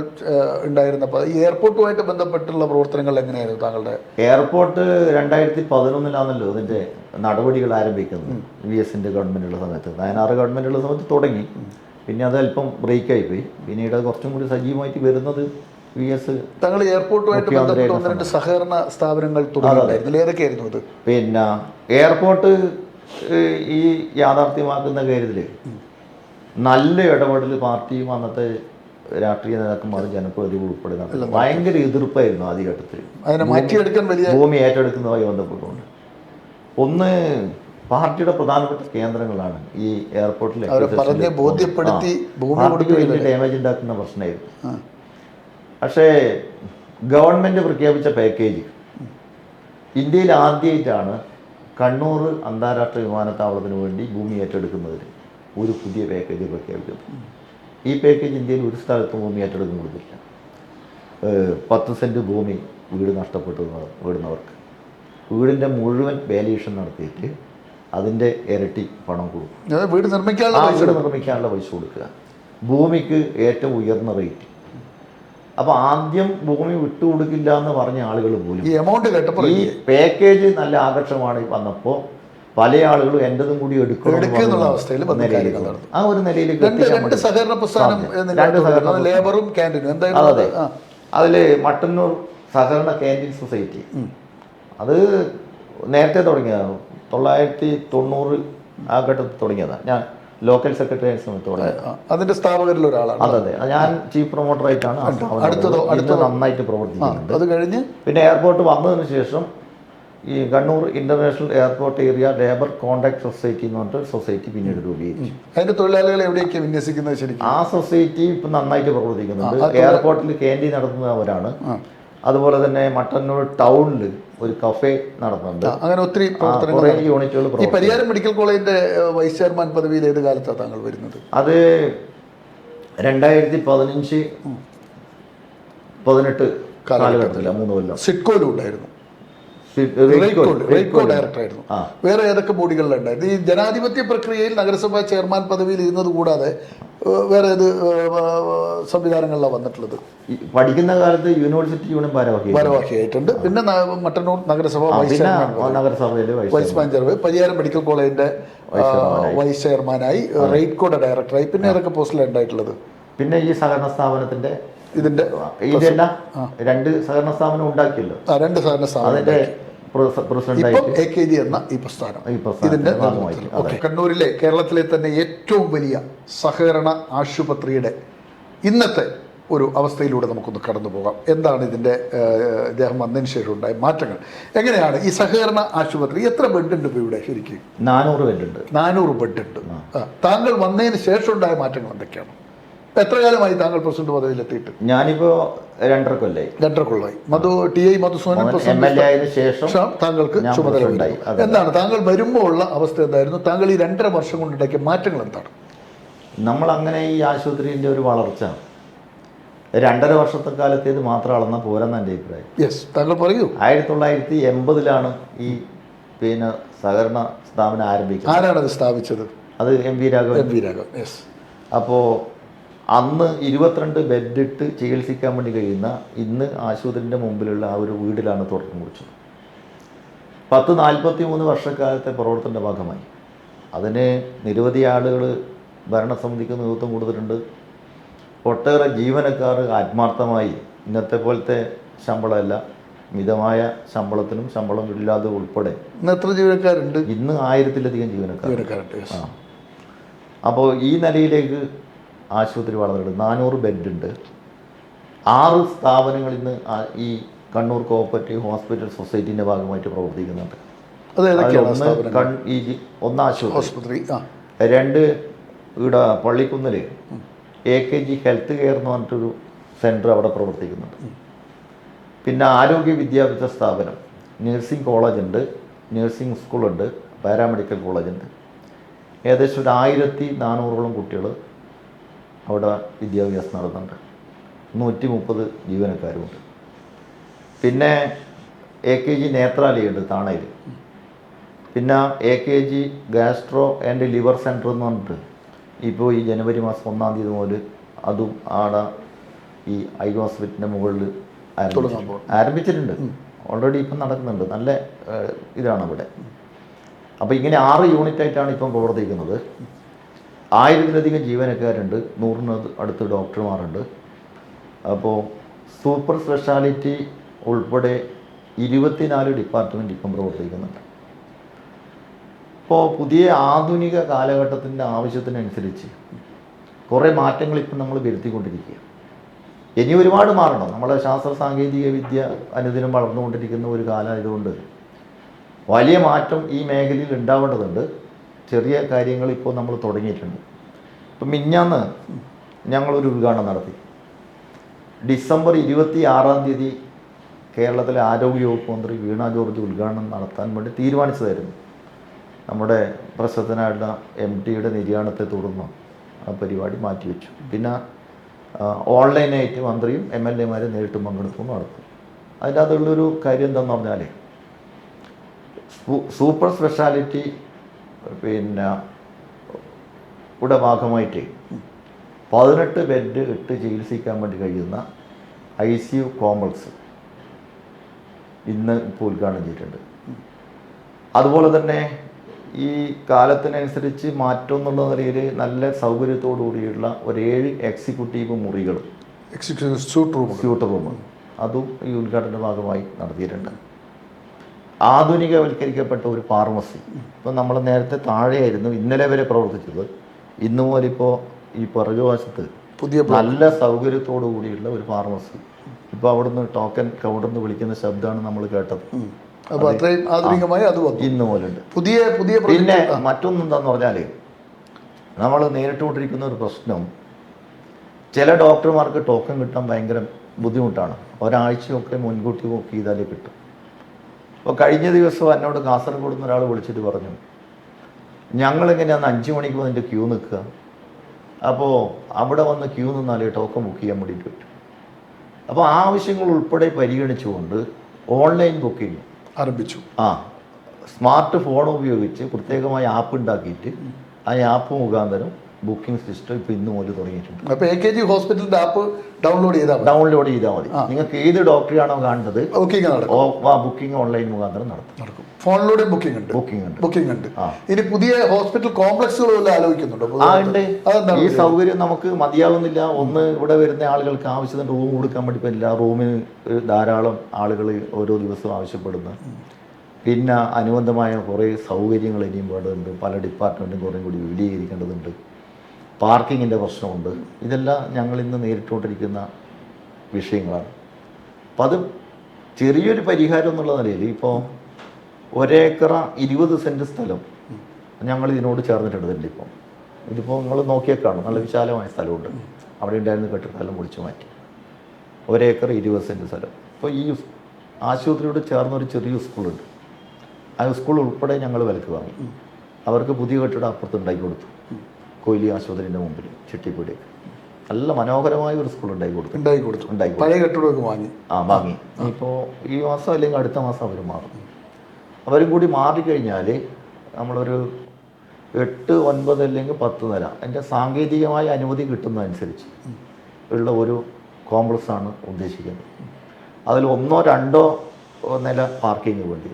ഉണ്ടായിരുന്ന ഈ എയർപോർട്ടുമായിട്ട് ബന്ധപ്പെട്ടുള്ള പ്രവർത്തനങ്ങൾ എങ്ങനെയായിരുന്നു താങ്കളുടെ? എയർപോർട്ട് 2011 ഇതിന്റെ നടപടികൾ ആരംഭിക്കുന്നത്. VS-ന്റെ ഗവൺമെന്റുള്ള സമയത്ത്, 96 ഗവൺമെന്റുള്ള സമയത്ത് തുടങ്ങി. പിന്നെ അത് അല്പം ബ്രേക്കായി പോയി. പിന്നീട് കുറച്ചും കൂടി സജീവമായിട്ട് വരുന്നത് VS. താങ്കൾ എയർപോർട്ടുമായിട്ട് ബന്ധപ്പെട്ട് 1-2 സഹകരണ സ്ഥാപനങ്ങൾ തുടങ്ങിയിട്ടുണ്ടായിരുന്നു. ഏതൊക്കെയായിരുന്നു അത്? പിന്നെ എയർപോർട്ട് ഈ യാഥാർത്ഥ്യമാക്കുന്ന കാര്യത്തിൽ നല്ല ഇടപെടൽ പാർട്ടിയും അന്നത്തെ രാഷ്ട്രീയ നേതാക്കന്മാരും ജനപ്രതിനിധികൾ ഉൾപ്പെടെ ഭയങ്കര എതിർപ്പായിരുന്നു ആദ്യഘട്ടത്തിൽ. ഭൂമി ഏറ്റെടുക്കുന്നതുമായി ബന്ധപ്പെട്ടുകൊണ്ട് ഒന്ന് പാർട്ടിയുടെ പ്രധാനപ്പെട്ട കേന്ദ്രങ്ങളാണ് ഈ എയർപോർട്ടിൽ. പാർട്ടിക്ക് വലിയ ഡാമേജ് ഉണ്ടാക്കുന്ന പ്രശ്നമായിരുന്നു. പക്ഷേ ഗവൺമെൻറ് പ്രഖ്യാപിച്ച പാക്കേജ് ഇന്ത്യയിൽ ആദ്യമായിട്ടാണ് കണ്ണൂർ അന്താരാഷ്ട്ര വിമാനത്താവളത്തിന് വേണ്ടി ഭൂമി ഏറ്റെടുക്കുന്നതിന് ഒരു പുതിയ പാക്കേജ് പ്രഖ്യാപിച്ചത്. ഈ പാക്കേജ് ഇന്ത്യയിൽ ഒരു സ്ഥലത്തും ഭൂമി ഏറ്റെടുക്കാൻ കൊടുത്തില്ല. 10 സെൻറ്റ് ഭൂമി വീട് നഷ്ടപ്പെട്ടു വീടുന്നവർക്ക് വീടിൻ്റെ മുഴുവൻ വാല്യൂഷൻ നടത്തിയിട്ട് അതിൻ്റെ ഇരട്ടി പണം കൊടുക്കും. വീട് നിർമ്മിക്കാനുള്ള പൈസ കൊടുക്കുക. ഭൂമിക്ക് ഏറ്റവും ഉയർന്ന റേറ്റ് അപ്പോൾ ആദ്യം ഭൂമി വിട്ടുകൊടുക്കില്ല എന്ന് പറഞ്ഞ ആളുകൾ പോലും ഈ എമൗണ്ട് കേട്ടപ്പോൾ ഈ പാക്കേജ് നല്ല ആകർഷമാണ് വന്നപ്പോൾ പല ആളുകളും എൻ്റെതും കൂടി എടുക്കുന്നുള്ള അവസ്ഥയിൽ ആ ഒരു നിലയിലേക്ക് രണ്ട് സഹകരണ പ്രസ്ഥാനം ലേബറും ക്യാൻറ്റീനും എന്തായാലും അതെ അതിൽ മട്ടന്നൂർ സഹകരണ ക്യാൻറ്റീൻ സൊസൈറ്റി അത് നേരത്തെ തുടങ്ങിയതാണ് 990 ആ ഘട്ടത്തിൽ തുടങ്ങിയതാണ്. ഞാൻ ലോക്കൽ സെക്രട്ടറി ആയ സമയത്ത് തുടങ്ങിയത്. അതിന്റെ സ്ഥാപകരിൽ ഒരാളാണ്. അതെ ഞാൻ ചീഫ് പ്രൊമോട്ടറായിട്ടാണ് നന്നായിട്ട് പ്രവർത്തിക്കുന്നത്. അത് കഴിഞ്ഞ് പിന്നെ എയർപോർട്ട് വന്നതിന് ശേഷം ഈ Kannur international airport area labour contract society എന്ന് പറഞ്ഞിട്ട് സൊസൈറ്റി പിന്നീട് രൂപീകരിച്ചു. അതിന്റെ തൊഴിലാളികളെ എവിടെയൊക്കെ വിന്യസിക്കുന്നത് ശരിക്കും? ആ സൊസൈറ്റി ഇപ്പം നന്നായിട്ട് പ്രവർത്തിക്കുന്നുണ്ട്. എയർപോർട്ടിൽ ക്യാൻറ്റീൻ നടത്തുന്നവരാണ്. അതുപോലെ തന്നെ മട്ടന്നൂർ ടൗണിൽ ഒരു കഫേ നടത്തുന്നുണ്ട്. അങ്ങനെ ഒത്തിരി യൂണിറ്റുകൾ. ഈ പരിയാരം മെഡിക്കൽ കോളേജിന്റെ വൈസ് ചെയർമാൻ പദവിയിൽ ഏത് കാലത്താണ് താങ്കൾ വരുന്നത്? അത് 2015-18 കാലഘട്ടത്തിലാണ്. 3 കൊല്ലം സിഡ്കോയിലും ഉണ്ടായിരുന്നു. ഡയറക്ടറായിരുന്നു. വേറെ ഏതൊക്കെ ബോഡികളിലുണ്ടായിരുന്നു? ഈ ജനാധിപത്യ പ്രക്രിയയിൽ നഗരസഭാ ചെയർമാൻ പദവിയിൽ ഇരുന്നത് കൂടാതെ വേറെ ഏത് സംവിധാനങ്ങളിലാണ് വന്നിട്ടുള്ളത്? പഠിക്കുന്ന കാലത്ത് യൂണിവേഴ്സിറ്റി യൂണിയൻ ഭാരവാഹിയായിട്ടുണ്ട്. പിന്നെ മട്ടന്നൂർ നഗരസഭ നഗരസഭയിലെ വൈസ് മാനേജർ, പരിയാരം മെഡിക്കൽ കോളേജിന്റെ വൈസ് ചെയർമാനായി, റെയ്ഡ് കോഡ് ഡയറക്ടറായി. പിന്നെ ഏതൊക്കെ പോസ്റ്റിലാണ് ഉണ്ടായിട്ടുള്ളത്? പിന്നെ ഈ സഹകരണ സ്ഥാപനത്തിന്റെ ഇതിന്റെ ഇതെല്ലാം 2 സഹകരണ സ്ഥാപനം ഉണ്ടാക്കിയല്ലോ. 2 സഹകരണ സ്ഥാപനം എന്ന ഈ പ്രസ്ഥാനം ഇതിന്റെ കണ്ണൂരിലെ കേരളത്തിലെ തന്നെ ഏറ്റവും വലിയ സഹകരണ ആശുപത്രിയുടെ ഇന്നത്തെ ഒരു അവസ്ഥയിലൂടെ നമുക്കൊന്ന് കടന്നു പോകാം. എന്താണ് ഇതിന്റെ ഇദ്ദേഹം വന്നതിന് ശേഷം ഉണ്ടായ മാറ്റങ്ങൾ? എങ്ങനെയാണ് ഈ സഹകരണ ആശുപത്രി? എത്ര ബെഡ് ഉണ്ട് ഇപ്പോൾ ഇവിടെ? ശരിക്കും 400 ബെഡ് ഉണ്ട്. 400 ബെഡ് ഉണ്ട്. താങ്കൾ വന്നതിന് ശേഷം ഉണ്ടായ മാറ്റങ്ങൾ എന്തൊക്കെയാണ്? എത്ര കാലമായി താങ്കൾ പ്രസിഡന്റ് പദവിയിലെത്തിയിട്ട്? ഞാനിപ്പോ 2.5 കൊല്ലമായി. 2.5 കൊല്ലമായി. മധുസൂദനൻ ശേഷം താങ്കൾക്ക് ചുമതല ഉണ്ടായി. എന്താണ് താങ്കൾ വരുമ്പോൾ ഉള്ള അവസ്ഥ എന്തായിരുന്നു? താങ്കൾ ഈ 2.5 വർഷം കൊണ്ടുണ്ടാക്കിയ മാറ്റങ്ങൾ എന്താണ്? നമ്മൾ അങ്ങനെ ഈ ആശുപത്രിന്റെ ഒരു വളർച്ച 2.5 വർഷത്തെ കാലത്തേത് മാത്രം അളന്ന പോരെന്ന് എൻ്റെ അഭിപ്രായം. യെസ്, താങ്കൾ പറയൂ. 1980 ഈ പിന്നെ സഹകരണ സ്ഥാപനം ആരംഭിച്ചത്. ആരാണത് സ്ഥാപിച്ചത്? അത് എം വി രാഘവൻ. യെസ്. അപ്പോൾ അന്ന് 22 ബെഡ് ഇട്ട് ചികിത്സിക്കാൻ വേണ്ടി കഴിയുന്ന ഇന്ന് ആശുപത്രിൻ്റെ മുമ്പിലുള്ള ആ ഒരു വീടിലാണ് തുടക്കം കുറിച്ചത്. 43 വർഷക്കാലത്തെ പ്രവർത്തനത്തിൻ്റെ ഭാഗമായി അതിന് നിരവധി ആളുകൾ ഭരണസമിതിക്ക് നേതൃത്വം കൊടുത്തിട്ടുണ്ട്. ഒട്ടേറെ ജീവനക്കാർ ആത്മാർത്ഥമായി ഇന്നത്തെ പോലത്തെ ശമ്പളമല്ല, മിതമായ ശമ്പളത്തിനും ശമ്പളം ഇല്ലാതെ ഉൾപ്പെടെ എത്ര ജീവനക്കാരുണ്ട്? ഇന്ന് 1000-ലധികം ജീവനക്കാരുണ്ട്. അപ്പോൾ ഈ നിലയിലേക്ക് ആശുപത്രി വളർന്നിട്ടുണ്ട്. 400 ബെഡ് ഉണ്ട്. 6 സ്ഥാപനങ്ങൾ ഇന്ന് ഈ കണ്ണൂർ കോഓപ്പറേറ്റീവ് ഹോസ്പിറ്റൽ സൊസൈറ്റീൻ്റെ ഭാഗമായിട്ട് പ്രവർത്തിക്കുന്നുണ്ട്. ഒന്ന് ആശുപത്രി, 2 ഇവിടെ പള്ളിക്കുന്നിൽ AKG ഹെൽത്ത് കെയർ എന്ന് പറഞ്ഞിട്ടൊരു സെൻറ്റർ അവിടെ പ്രവർത്തിക്കുന്നുണ്ട്. പിന്നെ ആരോഗ്യ വിദ്യാഭ്യാസ സ്ഥാപനം, നഴ്സിംഗ് കോളേജുണ്ട്, നഴ്സിംഗ് സ്കൂളുണ്ട്, പാരാമെഡിക്കൽ കോളേജുണ്ട്. ഏകദേശം ഒരു 1400ഓളം കുട്ടികൾ അവിടെ വിദ്യാഭ്യാസം നടത്തുന്നുണ്ട്. 130 ജീവനക്കാരുമുണ്ട്. പിന്നെ AKG നേത്രാലയുണ്ട് താണയിൽ. പിന്നെ AKG gastro and liver centre എന്ന് പറഞ്ഞിട്ട് ഇപ്പോൾ ഈ ജനുവരി മാസം 1-ാം തീയതി മുതൽ അതും ആടെ ഈ ഐ ഹോസ്പിറ്റലിൻ്റെ മുകളിൽ ആരംഭിച്ചിട്ടുണ്ട്. ഓൾറെഡി ഇപ്പം നടക്കുന്നുണ്ട്. നല്ല ഇതാണ് അവിടെ. അപ്പോൾ ഇങ്ങനെ 6 യൂണിറ്റായിട്ടാണ് ഇപ്പം പ്രവർത്തിക്കുന്നത്. 1000-ലധികം ജീവനക്കാരുണ്ട്. 100-ന് അടുത്ത് ഡോക്ടർമാരുണ്ട്. അപ്പോൾ സൂപ്പർ സ്പെഷ്യാലിറ്റി ഉൾപ്പെടെ 24 ഡിപ്പാർട്ട്മെൻറ്റ് ഇപ്പം പ്രവർത്തിക്കുന്നുണ്ട്. ഇപ്പോൾ പുതിയ ആധുനിക കാലഘട്ടത്തിൻ്റെ ആവശ്യത്തിനനുസരിച്ച് കുറേ മാറ്റങ്ങൾ ഇപ്പം നമ്മൾ വരുത്തിക്കൊണ്ടിരിക്കുക. ഇനി ഒരുപാട് മാറണം. നമ്മളെ ശാസ്ത്ര സാങ്കേതിക വിദ്യ അനുദിനം വളർന്നുകൊണ്ടിരിക്കുന്ന ഒരു കാലമായതുകൊണ്ട് വലിയ മാറ്റം ഈ മേഖലയിൽ ഉണ്ടാവേണ്ടതുണ്ട്. ചെറിയ കാര്യങ്ങൾ ഇപ്പോൾ നമ്മൾ തുടങ്ങിയിട്ടുണ്ട്. ഇപ്പം മിഞ്ഞാന്ന് ഞങ്ങളൊരു ഉദ്ഘാടനം നടത്തി. ഡിസംബർ 26-ാം തീയതി കേരളത്തിലെ ആരോഗ്യവകുപ്പ് മന്ത്രി വീണ ജോർജ് ഉദ്ഘാടനം നടത്താൻ വേണ്ടി തീരുമാനിച്ചതായിരുന്നു. നമ്മുടെ പ്രശസ്തനായിട്ടുള്ള MD-യുടെ നിര്യാണത്തെ തുടർന്ന് ആ പരിപാടി മാറ്റിവെച്ചു. പിന്നെ ഓൺലൈനായിട്ട് മന്ത്രിയും MLA-മാരും നേരിട്ട് പങ്കെടുക്കും നടത്തും. അതിൻ്റെ അതുള്ളൊരു കാര്യം എന്താണെന്ന് പറഞ്ഞാൽ സൂപ്പർ സ്പെഷ്യാലിറ്റി പിന്നെ ഇവിടെ ഭാഗമായിട്ട് 18 ബെഡ് ഇട്ട് ചികിത്സിക്കാൻ വേണ്ടി കഴിയുന്ന ICU കോംപ്ലക്സ് ഇന്ന് ഇപ്പോൾ ഉദ്ഘാടനം ചെയ്തിട്ടുണ്ട്. അതുപോലെ തന്നെ ഈ കാലത്തിനനുസരിച്ച് മാറ്റം എന്നുള്ള നിലയിൽ നല്ല സൗകര്യത്തോടു കൂടിയുള്ള ഒരു 7 എക്സിക്യൂട്ടീവ് മുറികൾ, എക്സിക്യൂട്ടീവ് സ്യൂട്ട് റൂം അതും ഈ ഉദ്ഘാടന ഭാഗമായി നടത്തിയിട്ടുണ്ട്. ആധുനികവൽക്കരിക്കപ്പെട്ട ഒരു ഫാർമസി, ഇപ്പോൾ നമ്മൾ നേരത്തെ താഴെയായിരുന്നു ഇന്നലെ വരെ പ്രവർത്തിച്ചത്, ഇന്നു മുതലിപ്പോൾ ഈ പുറകുവശത്ത് പുതിയ നല്ല സൗകര്യത്തോടു കൂടിയുള്ള ഒരു ഫാർമസി. ഇപ്പോൾ അവിടുന്ന് ടോക്കൺ കൗണ്ടർന്ന് വിളിക്കുന്ന ശബ്ദമാണ് നമ്മൾ കേട്ടത്. അപ്പോൾ അത്രയും ആധുനികമായി അത് ഇന്നു മുതലുണ്ട്. പുതിയ പിന്നെ മറ്റൊന്നെന്താന്ന് പറഞ്ഞാൽ നമ്മൾ നേരിട്ടുകൊണ്ടിരിക്കുന്ന ഒരു പ്രശ്നം, ചില ഡോക്ടർമാർക്ക് ടോക്കൺ കിട്ടാൻ ഭയങ്കര ബുദ്ധിമുട്ടാണ്. ഒരാഴ്ചയൊക്കെ മുൻകൂട്ടി ബുക്ക് ചെയ്താലേ കിട്ടും. അപ്പോൾ കഴിഞ്ഞ ദിവസം എന്നോട് കാസർഗോഡ് നിന്ന് ഒരാൾ വിളിച്ചിട്ട് പറഞ്ഞു, ഞങ്ങളിങ്ങനെയാണ് 5 മണിക്ക് വന്നിട്ട് ക്യൂ നിൽക്കുക, അപ്പോൾ അവിടെ വന്ന് ക്യൂ നിന്നാലേ ടോക്കൺ ബുക്ക് ചെയ്യാൻ വേണ്ടിയിട്ട് പറ്റും. അപ്പോൾ ആവശ്യങ്ങൾ ഉൾപ്പെടെ പരിഗണിച്ചുകൊണ്ട് ഓൺലൈൻ ബുക്കിംഗ് ആരംഭിച്ചു. സ്മാർട്ട് ഫോൺ ഉപയോഗിച്ച് പ്രത്യേകമായ ആപ്പ് ഉണ്ടാക്കിയിട്ട് ആ ആപ്പ് മുഖാന്തരം ബുക്കിംഗ് സിസ്റ്റം ഇപ്പോൾ ഇന്ന് മുതൽ തുടങ്ങിയിട്ടുണ്ട്. അപ്പോൾ AKG ഹോസ്പിറ്റലിൻ്റെ ആപ്പ് ഡൗൺലോഡ് ചെയ്താൽ മതി. നിങ്ങൾക്ക് ഏത് ഡോക്ടറെയാണോ കാണുന്നത് ബുക്കിംഗ് ഓൺലൈൻ മുഖാന്തരം നടക്കും. ഫോണിലൂടെ ബുക്കിംഗ് ഉണ്ട്. ഇനി പുതിയ ഹോസ്പിറ്റൽ കോംപ്ലക്സുകൾ ആലോചിക്കുന്നുണ്ടോ? ഈ സൗകര്യം നമുക്ക് മതിയാവുന്നില്ല. ഒന്ന്, ഇവിടെ വരുന്ന ആളുകൾക്ക് ആവശ്യത്തിന് റൂം കൊടുക്കാൻ വേണ്ടി പറ്റില്ല. റൂമിന് ധാരാളം ആളുകൾ ഓരോ ദിവസവും ആവശ്യപ്പെടുന്നു. പിന്നെ അനുബന്ധമായ കുറേ സൗകര്യങ്ങൾ ഇനിയും വേണ്ടതുണ്ട്. പല ഡിപ്പാർട്ട്മെൻറ്റും കുറേ കൂടി വിപുലീകരിക്കേണ്ടതുണ്ട്. പാർക്കിങ്ങിൻ്റെ പ്രശ്നമുണ്ട്. ഇതെല്ലാം ഞങ്ങൾ ഇന്ന് നേരിട്ടുകൊണ്ടിരിക്കുന്ന വിഷയങ്ങളാണ്. അപ്പം അത് ചെറിയൊരു പരിഹാരം എന്നുള്ള നിലയിൽ ഇപ്പോൾ 1 ഏക്കർ 20 സെൻറ്റ് സ്ഥലം ഞങ്ങൾ ഇതിനോട് ചേർന്നിട്ടുണ്ട്. ഇതിപ്പോൾ നിങ്ങൾ നോക്കിയാൽ കാണും, നല്ല വിശാലമായ സ്ഥലമുണ്ട്. അവിടെ ഉണ്ടായിരുന്ന കെട്ടിടമെല്ലാം പൊളിച്ചു മാറ്റി. 1 ഏക്കർ 20 സെൻറ്റ് സ്ഥലം. ഇപ്പോൾ ഈ ആശുപത്രിയോട് ചേർന്നൊരു ചെറിയ സ്കൂളുണ്ട്. ആ സ്കൂൾ ഉൾപ്പെടെ ഞങ്ങൾ വിലക്ക് വാങ്ങി. അവർക്ക് പുതിയ കെട്ടിടം അപ്പുറത്ത് ഉണ്ടാക്കി കൊടുത്തു. കൊയിലി ആശുപത്രിൻ്റെ മുമ്പിൽ ചെട്ടിപ്പീടി നല്ല മനോഹരമായ ഒരു സ്കൂൾ ഉണ്ടാക്കി കൊടുത്തു. പഴയ കെട്ടിടമൊക്കെ വാങ്ങി. ഇപ്പോൾ ഈ മാസം അല്ലെങ്കിൽ അടുത്ത മാസം അവർ മാറും. അവരും കൂടി മാറിക്കഴിഞ്ഞാൽ നമ്മളൊരു 8, 9 അല്ലെങ്കിൽ 10 നില അതിൻ്റെ സാങ്കേതികമായ അനുമതി കിട്ടുന്നതനുസരിച്ച് ഉള്ള ഒരു കോംപ്ലക്സാണ് ഉദ്ദേശിക്കുന്നത്. അതിൽ 1, 2 നില പാർക്കിങ് വേണ്ടി.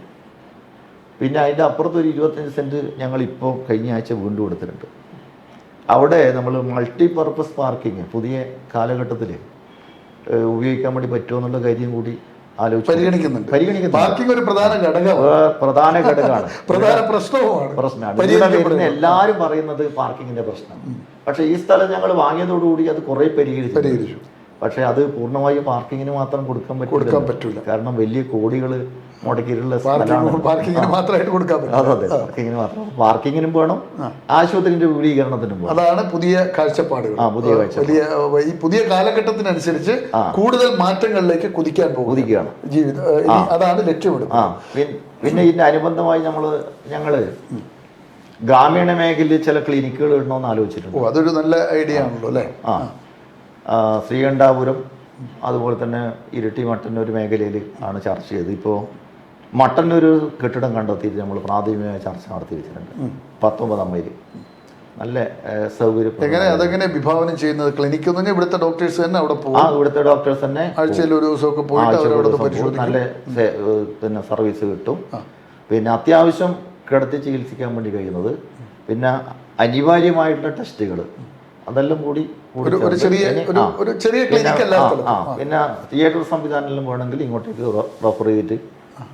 പിന്നെ അതിൻ്റെ അപ്പുറത്തൊരു 25 സെൻറ്റ് ഞങ്ങളിപ്പോൾ കഴിഞ്ഞ ആഴ്ച വീണ്ടും എടുത്തിട്ടുണ്ട്. അവിടെ നമ്മൾ മൾട്ടിപർപ്പസ് പാർക്കിങ് പുതിയ കാലഘട്ടത്തിൽ ഉപയോഗിക്കാൻ വേണ്ടി പറ്റുമോ എന്നുള്ള കാര്യം കൂടി പരിഗണിക്കുന്നുണ്ട്. പാർക്കിംഗ് ഒരു പ്രധാന ഘടകമാണ്. പ്രശ്നമാണ്. വരുന്ന എല്ലാവരും പറയുന്നത് പാർക്കിങ്ങിന്റെ പ്രശ്നം. പക്ഷേ ഈ സ്ഥലം ഞങ്ങൾ വാങ്ങിയതോടുകൂടി അത് കുറെ പരിഹരിച്ചു. പക്ഷേ അത് പൂർണ്ണമായും പാർക്കിങ്ങിന് മാത്രം കൊടുക്കാൻ പറ്റില്ല. കാരണം വലിയ കോടികൾ മുടക്കിയിട്ടുള്ള പാർക്കിങ്ങിന് മാത്രമായിട്ട് കൊടുക്കാൻ പറ്റില്ല. പാർക്കിങ്ങിനും വേണം, ആശുപത്രിന്റെ വിപുലീകരണത്തിനും വേണം. അതാണ് പുതിയ കാഴ്ചപ്പാടുകൾ. ഈ പുതിയ കാലഘട്ടത്തിനനുസരിച്ച് കൂടുതൽ മാറ്റങ്ങളിലേക്ക് കുതിക്കുകയാണ് ജീവിതം. അതാണ് ലക്ഷ്യമിടുന്നത്. പിന്നെ ഇതിന്റെ അനുബന്ധമായി ഞങ്ങള് ഗ്രാമീണ മേഖലയിൽ ചില ക്ലിനിക്കുകൾ ഇടണമെന്ന് ആലോചിച്ചിട്ടുണ്ട്. അതൊരു നല്ല ഐഡിയ ആണല്ലോ അല്ലേ? ശ്രീകണ്ഠാപുരം അതുപോലെ തന്നെ ഇരിട്ടി മട്ടന്നൂർ മേഖലയിൽ ആണ് ചർച്ച ചെയ്തത്. ഇപ്പോൾ മട്ടന്നൂർ കെട്ടിടം കണ്ടെത്തിയിട്ട് നമ്മൾ പ്രാഥമികമായ ചർച്ച നടത്തി വെച്ചിട്ടുണ്ട്. 19 മൈൽ നല്ല സൗകര്യം. അതെങ്ങനെ വിഭാവനം ചെയ്യുന്നത്? ക്ലിനിക്ക് ഇവിടുത്തെ ഡോക്ടേഴ്സ് തന്നെ അവിടെ പോകും. ഇവിടുത്തെ ഡോക്ടേഴ്സ് തന്നെ ആഴ്ചയിൽ ഒരു ദിവസമൊക്കെ പോയിട്ട് നല്ല പിന്നെ സർവീസ് കിട്ടും. പിന്നെ അത്യാവശ്യം കിടത്തി ചികിത്സിക്കാൻ വേണ്ടി കഴിയുന്നത്, പിന്നെ അനിവാര്യമായിട്ടുള്ള ടെസ്റ്റുകൾ അതെല്ലാം കൂടി പിന്നെ തിയേറ്റർ സംവിധാനം വേണമെങ്കിൽ ഇങ്ങോട്ടേക്ക് റെഫർ ചെയ്തിട്ട്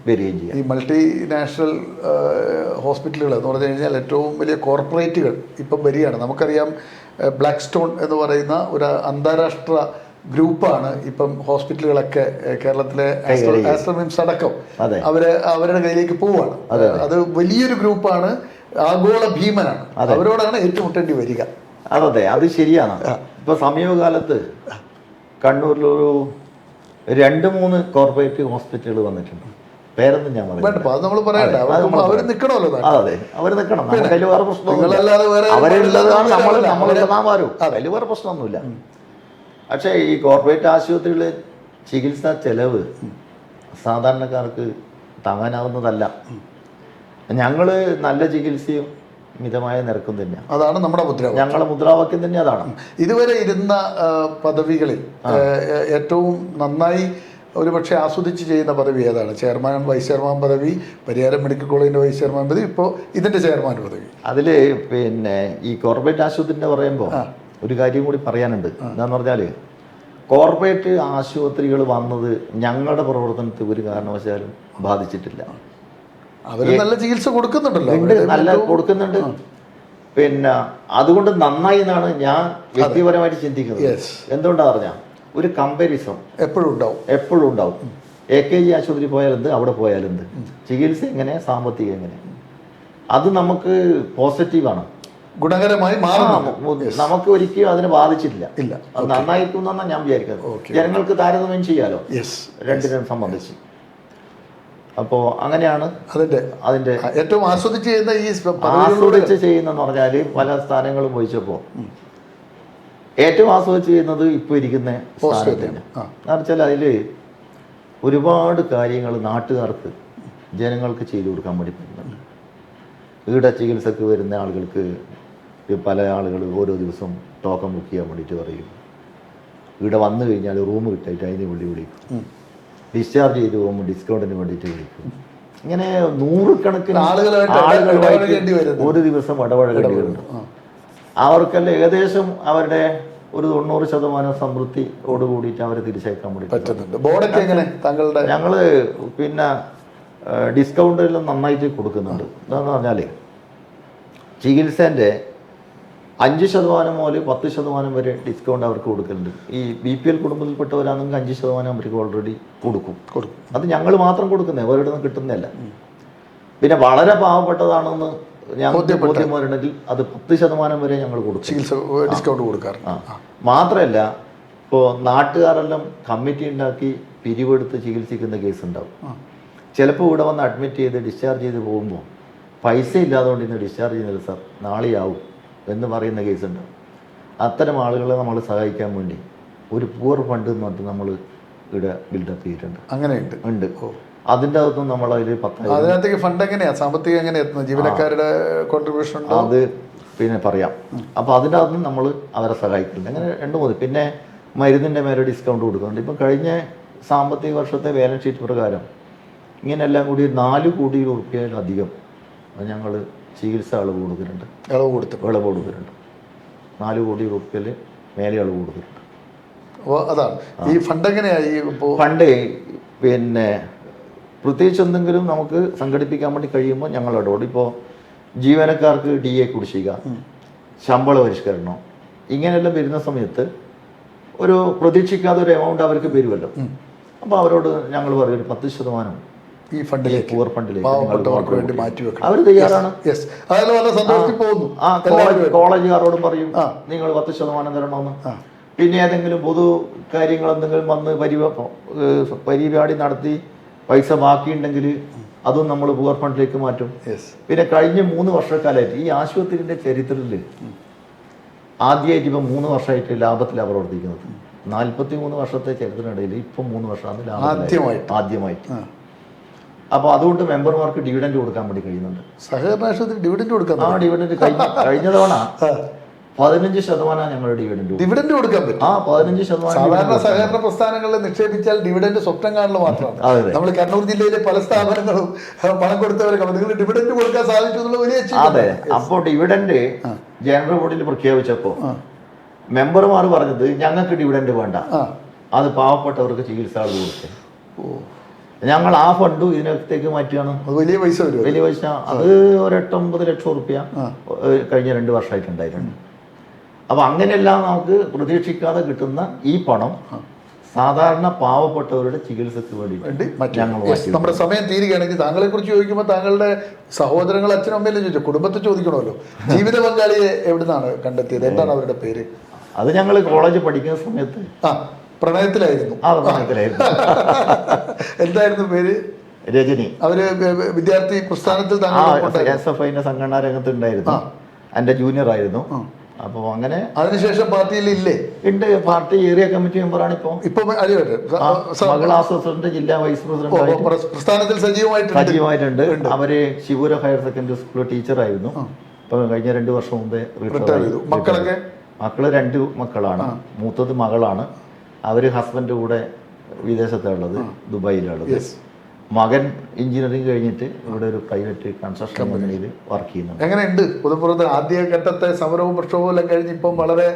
വരികയും ചെയ്യാം. ഈ മൾട്ടി നാഷണൽ ഹോസ്പിറ്റലുകൾ എന്ന് പറഞ്ഞു കഴിഞ്ഞാൽ ഏറ്റവും വലിയ കോർപ്പറേറ്റുകൾ ഇപ്പം വരികയാണ്. നമുക്കറിയാം ബ്ലാക്ക് സ്റ്റോൺ എന്ന് പറയുന്ന ഒരു അന്താരാഷ്ട്ര ഗ്രൂപ്പാണ് ഇപ്പം ഹോസ്പിറ്റലുകളൊക്കെ കേരളത്തിലെ ആസ്ട്രമിംസ് അടക്കം അവരുടെ കയ്യിലേക്ക് പോവുകയാണ്. അത് വലിയൊരു ഗ്രൂപ്പാണ്, ആഗോള ഭീമനാണ്. അവരോടാണ് ഏറ്റുമുട്ടേണ്ടി വരിക. അതെ, അത് ശരിയാണ്. ഇപ്പൊ സമീപകാലത്ത് കണ്ണൂരിലൊരു 2-3 കോർപ്പറേറ്റീവ് ഹോസ്പിറ്റലുകൾ വന്നിട്ടുണ്ട്. പേരൊന്നും ഞാൻ അവർ നിൽക്കണമല്ലോ. അതെ, അവർ നിൽക്കണം. അതിൽ വേറെ പ്രശ്നമൊന്നുമില്ല. അതിൽ വേറെ പ്രശ്നമൊന്നുമില്ല. പക്ഷേ ഈ കോർപ്പറേറ്റ് ആശുപത്രികളിലെ ചികിത്സാ ചെലവ് സാധാരണക്കാർക്ക് താങ്ങാനാവുന്നതല്ല. ഞങ്ങൾ നല്ല ചികിത്സയും മിതമായ നിരക്കും തന്നെയാണ്. അതാണ് നമ്മുടെ മുദ്രാവാക്യം. ഞങ്ങളുടെ മുദ്രാവാക്യം തന്നെ അതാണ്. ഇതുവരെ ഇരുന്ന പദവികളിൽ ഏറ്റവും നന്നായി ഒരുപക്ഷെ ആസ്വദിച്ച് ചെയ്യുന്ന പദവി ഏതാണ്? ചെയർമാൻ, വൈസ് ചെയർമാൻ പദവി, പരിയാരം മെഡിക്കൽ കോളേജിൻ്റെ വൈസ് ചെയർമാൻ പദവി, ഇപ്പോൾ ഇതിൻ്റെ ചെയർമാൻ പദവി. അതിൽ പിന്നെ ഈ കോർപ്പറേറ്റ് ആശുപത്രിൻ്റെ പറയുമ്പോൾ ഒരു കാര്യം കൂടി പറയാനുണ്ട്. എന്താന്ന് പറഞ്ഞാൽ കോർപ്പറേറ്റ് ആശുപത്രികൾ വന്നത് ഞങ്ങളുടെ പ്രവർത്തനത്തെ ഒരു കാരണവശാലും ബാധിച്ചിട്ടില്ല. അവർ നല്ല ചികിത്സ കൊടുക്കുന്നുണ്ടല്ലോ, നല്ല കൊടുക്കുന്നുണ്ട്. പിന്നെ അതുകൊണ്ട് നന്നായി എന്നാണ് ഞാൻ വ്യക്തിപരമായിട്ട് ചിന്തിക്കുന്നത്. എന്തുകൊണ്ടാണ് പറഞ്ഞാൽ ഒരു കമ്പാരിസൺ എപ്പോഴും ഉണ്ടാവും. AKG ആശുപത്രി പോയാലെന്ത്, അവിടെ പോയാലെന്ത്, ചികിത്സ എങ്ങനെ, സാമ്പത്തികം എങ്ങനെ, അത് നമുക്ക് പോസിറ്റീവാണ്, ഗുണകരമായി നമുക്ക് ഒരിക്കലും അതിനെ ബാധിച്ചിട്ടില്ല. അത് നന്നായിരിക്കും എന്നാണ് ഞാൻ വിചാരിക്കുന്നത്. ജനങ്ങൾക്ക് താരതമ്യം ചെയ്യാലോ രണ്ടിനും സംബന്ധിച്ച്. അപ്പോൾ അങ്ങനെയാണ് അതിന്റെ ഏറ്റവും ആസ്വദിച്ച് ചെയ്യുന്നതെന്ന് പറഞ്ഞാൽ പല സ്ഥാനങ്ങളും വഹിച്ചപ്പോൾ ഏറ്റവും ആസ്വദിച്ച് ചെയ്യുന്നത് ഇപ്പോൾ ഇരിക്കുന്ന സ്ഥാനത്തിന്. എന്ന് വെച്ചാൽ അതിൽ ഒരുപാട് കാര്യങ്ങൾ നാട്ടുകാർക്ക്, ജനങ്ങൾക്ക് ചെയ്തു കൊടുക്കാൻ വേണ്ടി പറ്റുന്നുണ്ട്. ഇവിടെ ചികിത്സക്ക് വരുന്ന ആളുകൾക്ക് പല ആളുകൾ ഓരോ ദിവസം ടോക്കൺ ബുക്ക് ചെയ്യാൻ വേണ്ടിയിട്ട് പറയും. ഇവിടെ വന്നു കഴിഞ്ഞാൽ റൂം കിട്ടായിട്ട് അതിന് വേണ്ടി വിളിക്കും. ഡിസ്ചാർജ് ചെയ്ത് പോകുമ്പോൾ ഡിസ്കൗണ്ടിന് വേണ്ടിയിട്ട് വിളിക്കും. ഇങ്ങനെ നൂറുകണക്കിന് ആളുകളുമായിട്ട് ഒരു ദിവസം ഇടപഴകേണ്ടി വരുന്നു. അവർക്കെല്ലാം ഏകദേശം അവരുടെ ഒരു 90% സംതൃപ്തിയോട് കൂടിയിട്ട് അവരെ തിരിച്ചയക്കാൻ വേണ്ടി പറ്റുന്നുണ്ട്. ഞങ്ങൾ പിന്നെ ഡിസ്കൗണ്ടെല്ലാം നന്നായിട്ട് കൊടുക്കുന്നുണ്ട്. എന്താണെന്ന് പറഞ്ഞാൽ ചികിത്സേൻ്റെ 5% മുതൽ 10% വരെ ഡിസ്കൗണ്ട് അവർക്ക് കൊടുക്കലുണ്ട്. ഈ BPL കുടുംബത്തിൽപ്പെട്ടവരാണെങ്കിൽ 5% അവർക്ക് ഓൾറെഡി കൊടുക്കും. അത് ഞങ്ങൾ മാത്രം കൊടുക്കുന്നത്, അവരുടെ നിന്ന് കിട്ടുന്നതല്ല. പിന്നെ വളരെ പാവപ്പെട്ടതാണെന്ന് ഞങ്ങൾക്ക് ബോധ്യം വരണമെങ്കിൽ അത് 10% വരെ ഞങ്ങൾ കൊടുക്കും, ഡിസ്കൗണ്ട് കൊടുക്കാറുണ്ട്. മാത്രമല്ല ഇപ്പോൾ നാട്ടുകാരെല്ലാം കമ്മിറ്റി ഉണ്ടാക്കി പിരിവെടുത്ത് ചികിത്സിക്കുന്ന കേസ് ഉണ്ടാവും. ചിലപ്പോൾ ഇവിടെ വന്ന് അഡ്മിറ്റ് ചെയ്ത് ഡിസ്ചാർജ് ചെയ്ത് പോകുമ്പോൾ പൈസ ഇല്ലാതുകൊണ്ട് ഇന്ന് ഡിസ്ചാർജ് ചെയ്യുന്നത് സാർ നാളെയാവും എന്ന് പറയുന്ന കേസുണ്ടാവും. അത്തരം ആളുകളെ നമ്മൾ സഹായിക്കാൻ വേണ്ടി ഒരു പൂർ ഫണ്ട് എന്ന് പറഞ്ഞിട്ട് നമ്മൾ ഇവിടെ ബിൽഡപ്പ് ചെയ്തിട്ടുണ്ട്. ഉണ്ട്. അതിൻ്റെ അകത്തും നമ്മൾ അതിൽ 10,000. അതിനകത്തേക്ക് ഫണ്ട് എങ്ങനെയാണ്, സാമ്പത്തികം എങ്ങനെയാണ് എത്തുന്നത്? ജീവനക്കാരുടെ കോൺട്രിബ്യൂഷൻ അത് പിന്നെ പറയാം. അപ്പോൾ അതിൻ്റെ അകത്തും നമ്മൾ അവരെ സഹായിക്കുന്നുണ്ട്. അങ്ങനെ 2-3. പിന്നെ മരുന്നിൻ്റെ മേലെ ഡിസ്കൗണ്ട് കൊടുക്കുന്നുണ്ട്. ഇപ്പം കഴിഞ്ഞ സാമ്പത്തിക വർഷത്തെ ബാലൻസ് ഷീറ്റ് പ്രകാരം ഇങ്ങനെല്ലാം കൂടി 4 കോടി രൂപയിലധികം ഞങ്ങൾ ചികിത്സ ഇളവ് കൊടുത്തിട്ടുണ്ട്. 4 കോടി രൂപയിൽ മേലെ ഇളവ് കൊടുത്തിട്ടുണ്ട്. അതാണ് ഈ ഫണ്ട് എങ്ങനെയായി? ഫണ്ട് പിന്നെ പ്രത്യേകിച്ച് എന്തെങ്കിലും നമുക്ക് സംഘടിപ്പിക്കാൻ വേണ്ടി കഴിയുമ്പോൾ ഞങ്ങൾ ഇടപെടും. ഇപ്പോൾ ജീവനക്കാർക്ക് DA കുടിശ്ശിക, ശമ്പള പരിഷ്കരണം, ഇങ്ങനെയെല്ലാം വരുന്ന സമയത്ത് ഒരു പ്രതീക്ഷിക്കാതെ ഒരു എമൗണ്ട് അവർക്ക് വരുമല്ലോ. അപ്പോൾ അവരോട് ഞങ്ങൾ പറയും ഒരു 10% ഈ ഫണ്ടിലേക്ക്, പൂർ ഫണ്ടിലേക്ക് അവർ തയ്യാറാണ്. കോളേജുകാരോടും പറയും നിങ്ങൾ 10% തരണമെന്ന്. പിന്നെ ഏതെങ്കിലും പൊതു കാര്യങ്ങൾ എന്തെങ്കിലും വന്ന് പരിപാടി നടത്തി പൈസ ബാക്കിയുണ്ടെങ്കിൽ അതും നമ്മൾ പൂർ ഫണ്ടിലേക്ക് മാറ്റും. പിന്നെ കഴിഞ്ഞ 3 വർഷക്കാലമായിട്ട് ഈ ആശുപത്രിയുടെ ചരിത്രത്തിൽ ആദ്യമായിട്ട് ഇപ്പം 3 വർഷമായിട്ട് ലാഭത്തിലാണ് പ്രവർത്തിക്കുന്നത്. 43 വർഷത്തെ ചരിത്രത്തിനിടയിൽ ഇപ്പം 3 വർഷമാണ് ആദ്യമായിട്ട്. അപ്പോൾ അതുകൊണ്ട് മെമ്പർമാർക്ക് ഡിവിഡൻഡ് കൊടുക്കാൻ വേണ്ടി കഴിയുന്നുണ്ട്. സഹകരണ ആശുപത്രി ഡിവിഡൻഡ് കൊടുക്കാൻ? ഡിവിഡൻഡ് കഴിഞ്ഞ തവണ 15% ഞങ്ങൾ ഡിവിഡൻഡ് കൊടുക്കാൻ പറ്റും. 15%. സാധാരണ സഹകരണ പ്രസ്ഥാനങ്ങളിൽ നിക്ഷേപിച്ചാൽ ഡിവിഡൻഡ് സ്വപ്നം കാണുന്നത് മാത്രമാണ്. നമ്മൾ കണ്ണൂർ ജില്ലയിലെ പല സ്ഥാപനങ്ങളും പണം കൊടുത്തവരൊക്കെ നിങ്ങൾ ഡിവിഡൻഡ് കൊടുക്കാൻ സാധിച്ചു എന്നുള്ള വലിയ. അതെ. അപ്പോൾ ഡിവിഡൻഡ് ജനറൽ ബോഡിയിൽ പ്രഖ്യാപിച്ചപ്പോൾ മെമ്പർമാർ പറഞ്ഞത് ഞങ്ങൾക്ക് ഡിവിഡൻഡ് വേണ്ട, അത് പാവപ്പെട്ടവർക്ക് ചികിത്സ കൊടുക്കും. ഞങ്ങൾ ആ ഫണ്ടും ഇതിനകത്തേക്ക് മാറ്റുകയാണ്. വലിയ പൈസ. അത് ഒരു 8-9 ലക്ഷം റുപ്യ കഴിഞ്ഞ 2 വർഷമായിട്ടുണ്ടായിട്ടുണ്ട്. അപ്പോൾ അങ്ങനെയെല്ലാം നമുക്ക് പ്രതീക്ഷിക്കാതെ കിട്ടുന്ന ഈ പണം സാധാരണ പാവപ്പെട്ടവരുടെ ചികിത്സക്ക് വേണ്ടി നമ്മുടെ സമയം തീരുകയാണെങ്കിൽ താങ്കളെ കുറിച്ച് ചോദിക്കുമ്പോൾ താങ്കളുടെ സഹോദരങ്ങൾ അച്ഛനും അമ്മയിലും ചോദിച്ചു, കുടുംബത്തെ ചോദിക്കണമല്ലോ. ജീവിത പങ്കാളിയെ എവിടുന്നാണ് കണ്ടെത്തിയത്? എന്താണ് അവരുടെ പേര്? അത് ഞങ്ങൾ കോളേജ് പഠിക്കുന്ന സമയത്ത് പ്രണയത്തിലായിരുന്നു. എന്തായിരുന്നു പേര്? രജനി. അവര് വിദ്യാർത്ഥി പ്രസ്ഥാനത്തിൽ SFIന്റെ സംഘടനാ രംഗത്ത് ഉണ്ടായിരുന്നു. എൻ്റെ ജൂനിയർ ആയിരുന്നു. അപ്പോൾ അങ്ങനെ അതിനുശേഷം പാർട്ടിയിൽ ഇല്ലേ? ഉണ്ട്. പാർട്ടി ഏരിയ കമ്മിറ്റി മെമ്പറാണ്. ഇപ്പൊ മഹിളാ അസോസിയേഷന്റെ ജില്ലാ വൈസ് പ്രസിഡന്റ് പ്രസ്ഥാനത്തിൽ സജീവമായിട്ടുണ്ട്. അവര് ശിവൂര ഹയർ സെക്കൻഡറി സ്കൂൾ ടീച്ചറായിരുന്നു. ഇപ്പോൾ കഴിഞ്ഞ 2 വർഷം മുമ്പേ റിട്ടയർ ചെയ്തു. മക്കളൊക്കെ? മക്കള് 2 മക്കളാണ്. മൂത്തത് മകളാണ്. അവർ ഹസ്ബൻഡ് കൂടെ വിദേശത്തുള്ളത്, ദുബായിലുള്ളത്. മകൻ എഞ്ചിനീയറിംഗ് കഴിഞ്ഞിട്ട് ഇവിടെ ഒരു പ്രൈവറ്റ് കൺസ്ട്രക്ഷൻ കമ്പനിയിൽ വർക്ക് ചെയ്യുന്നുണ്ട്. എങ്ങനെയുണ്ട് പുതുപ്പുറത്ത് ആദ്യഘട്ടത്തെ സമരവും പ്രക്ഷോഭവും എല്ലാം കഴിഞ്ഞ് ഇപ്പം വളരെ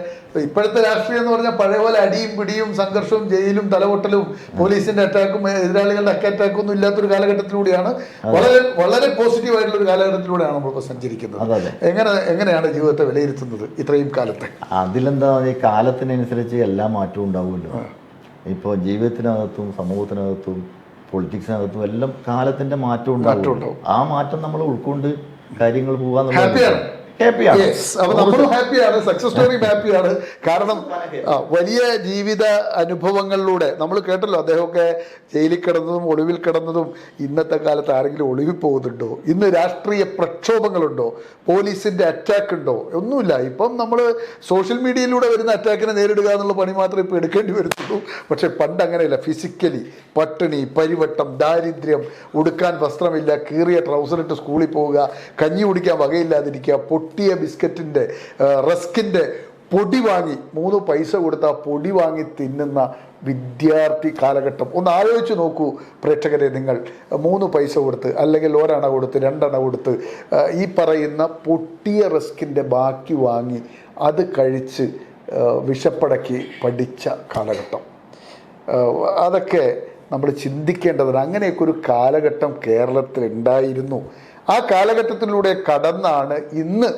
ഇപ്പോഴത്തെ രാഷ്ട്രീയം എന്ന് പറഞ്ഞാൽ പഴയ പോലെ അടിയും പിടിയും സംഘർഷവും ജയിലും തലവൊട്ടലും പോലീസിന്റെ അറ്റാക്കും എതിരാളികളുടെ അറ്റാക്കും ഒന്നും ഇല്ലാത്തൊരു കാലഘട്ടത്തിലൂടെയാണ്, വളരെ വളരെ പോസിറ്റീവ് ആയിട്ടുള്ള ഒരു കാലഘട്ടത്തിലൂടെയാണ് നമ്മളിപ്പോൾ സഞ്ചരിക്കുന്നത്. എങ്ങനെയാണ് ജീവിതത്തെ വിലയിരുത്തുന്നത് ഇത്രയും കാലത്തെ? അതിലെന്താ, ഈ കാലത്തിനനുസരിച്ച് എല്ലാ മാറ്റവും ഉണ്ടാവുമല്ലോ. ഇപ്പോൾ ജീവിതത്തിനകത്തും സമൂഹത്തിനകത്തും പൊളിറ്റിക്സിനകത്തും എല്ലാം കാലത്തിന്റെ മാറ്റം ഉണ്ടാവും. ആ മാറ്റം നമ്മൾ ഉൾക്കൊണ്ട് കാര്യങ്ങൾ പോകാന്നുള്ളത് ഹാപ്പിയാണ്. അപ്പൊ നമ്മളും ഹാപ്പിയാണ്, സക്സസ് സ്റ്റോറിയും ഹാപ്പിയാണ്. കാരണം വലിയ ജീവിത അനുഭവങ്ങളിലൂടെ നമ്മൾ കേട്ടല്ലോ, അദ്ദേഹമൊക്കെ ജയിലിൽ കിടന്നതും ഒളിവിൽ കിടന്നതും. ഇന്നത്തെ കാലത്ത് ആരെങ്കിലും ഒളിവിൽ പോകുന്നുണ്ടോ? ഇന്ന് രാഷ്ട്രീയ പ്രക്ഷോഭങ്ങളുണ്ടോ? പോലീസിന്റെ അറ്റാക്ക് ഉണ്ടോ? ഒന്നുമില്ല. ഇപ്പം നമ്മൾ സോഷ്യൽ മീഡിയയിലൂടെ വരുന്ന അറ്റാക്കിനെ നേരിടുക എന്നുള്ള പണി മാത്രമേ ഇപ്പോൾ എടുക്കേണ്ടി വരുന്നുള്ളൂ. പക്ഷെ പണ്ട് അങ്ങനെയല്ല. ഫിസിക്കലി പട്ടിണി, പരിവട്ടം, ദാരിദ്ര്യം, ഉടുക്കാൻ വസ്ത്രമില്ല, കീറിയ ട്രൗസറിട്ട് സ്കൂളിൽ പോവുക, കഞ്ഞി കുടിക്കാൻ വകയില്ലാതിരിക്കുക, പൊട്ടിയ ബിസ്ക്കറ്റിൻ്റെ റസ്കിൻ്റെ പൊടി വാങ്ങി 3 പൈസ കൊടുത്താൽ പൊടി വാങ്ങി തിന്നുന്ന വിദ്യാർത്ഥി കാലഘട്ടം. ഒന്ന് ആലോചിച്ച് നോക്കൂ പ്രേക്ഷകരെ. നിങ്ങൾ 3 പൈസ കൊടുത്ത് അല്ലെങ്കിൽ 1 അണ കൊടുത്ത് 2 അണ കൊടുത്ത് ഈ പറയുന്ന പൊട്ടിയ റസ്കിൻ്റെ ബാക്കി വാങ്ങി അത് കഴിച്ച് വിഷപ്പടക്കി പഠിച്ച കാലഘട്ടം. അതൊക്കെ നമ്മൾ ചിന്തിക്കേണ്ടതാണ്. അങ്ങനെയൊക്കെ ഒരു കാലഘട്ടം കേരളത്തിൽ ഉണ്ടായിരുന്നു. ആ കാലഘട്ടത്തിലൂടെ കടന്നാണ് ഇന്ന്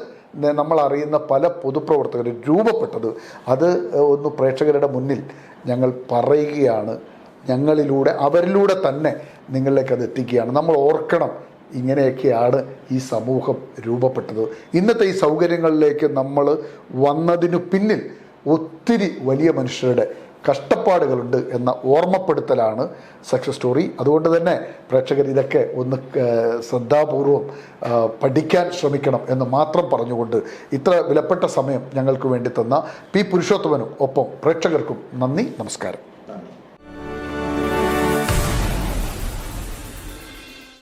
നമ്മൾ അറിയുന്ന പല പൊതുപ്രവർത്തകരും രൂപപ്പെട്ടത്. അത് ഒന്ന് പ്രേക്ഷകരുടെ മുന്നിൽ ഞങ്ങൾ പറയുകയാണ്. ഞങ്ങളിലൂടെ, അവരിലൂടെ തന്നെ നിങ്ങളിലേക്ക് അത് എത്തിക്കുകയാണ്. നമ്മൾ ഓർക്കണം, ഇങ്ങനെയൊക്കെയാണ് ഈ സമൂഹം രൂപപ്പെട്ടത്. ഇന്നത്തെ ഈ സൗകര്യങ്ങളിലേക്ക് നമ്മൾ വന്നതിനു പിന്നിൽ ഒത്തിരി വലിയ മനുഷ്യരുടെ കഷ്ടപ്പാടുകളുണ്ട് എന്ന ഓർമ്മപ്പെടുത്തലാണ് സക്സസ് സ്റ്റോറി. അതുകൊണ്ട് തന്നെ പ്രേക്ഷകർ ഇതൊക്കെ ഒന്ന് ശ്രദ്ധാപൂർവം പഠിക്കാൻ ശ്രമിക്കണം എന്ന് മാത്രം പറഞ്ഞുകൊണ്ട് ഇത്ര വിലപ്പെട്ട സമയം ഞങ്ങൾക്ക് വേണ്ടി തന്ന പി. പുരുഷോത്തമനും ഒപ്പം പ്രേക്ഷകർക്കും നന്ദി, നമസ്കാരം.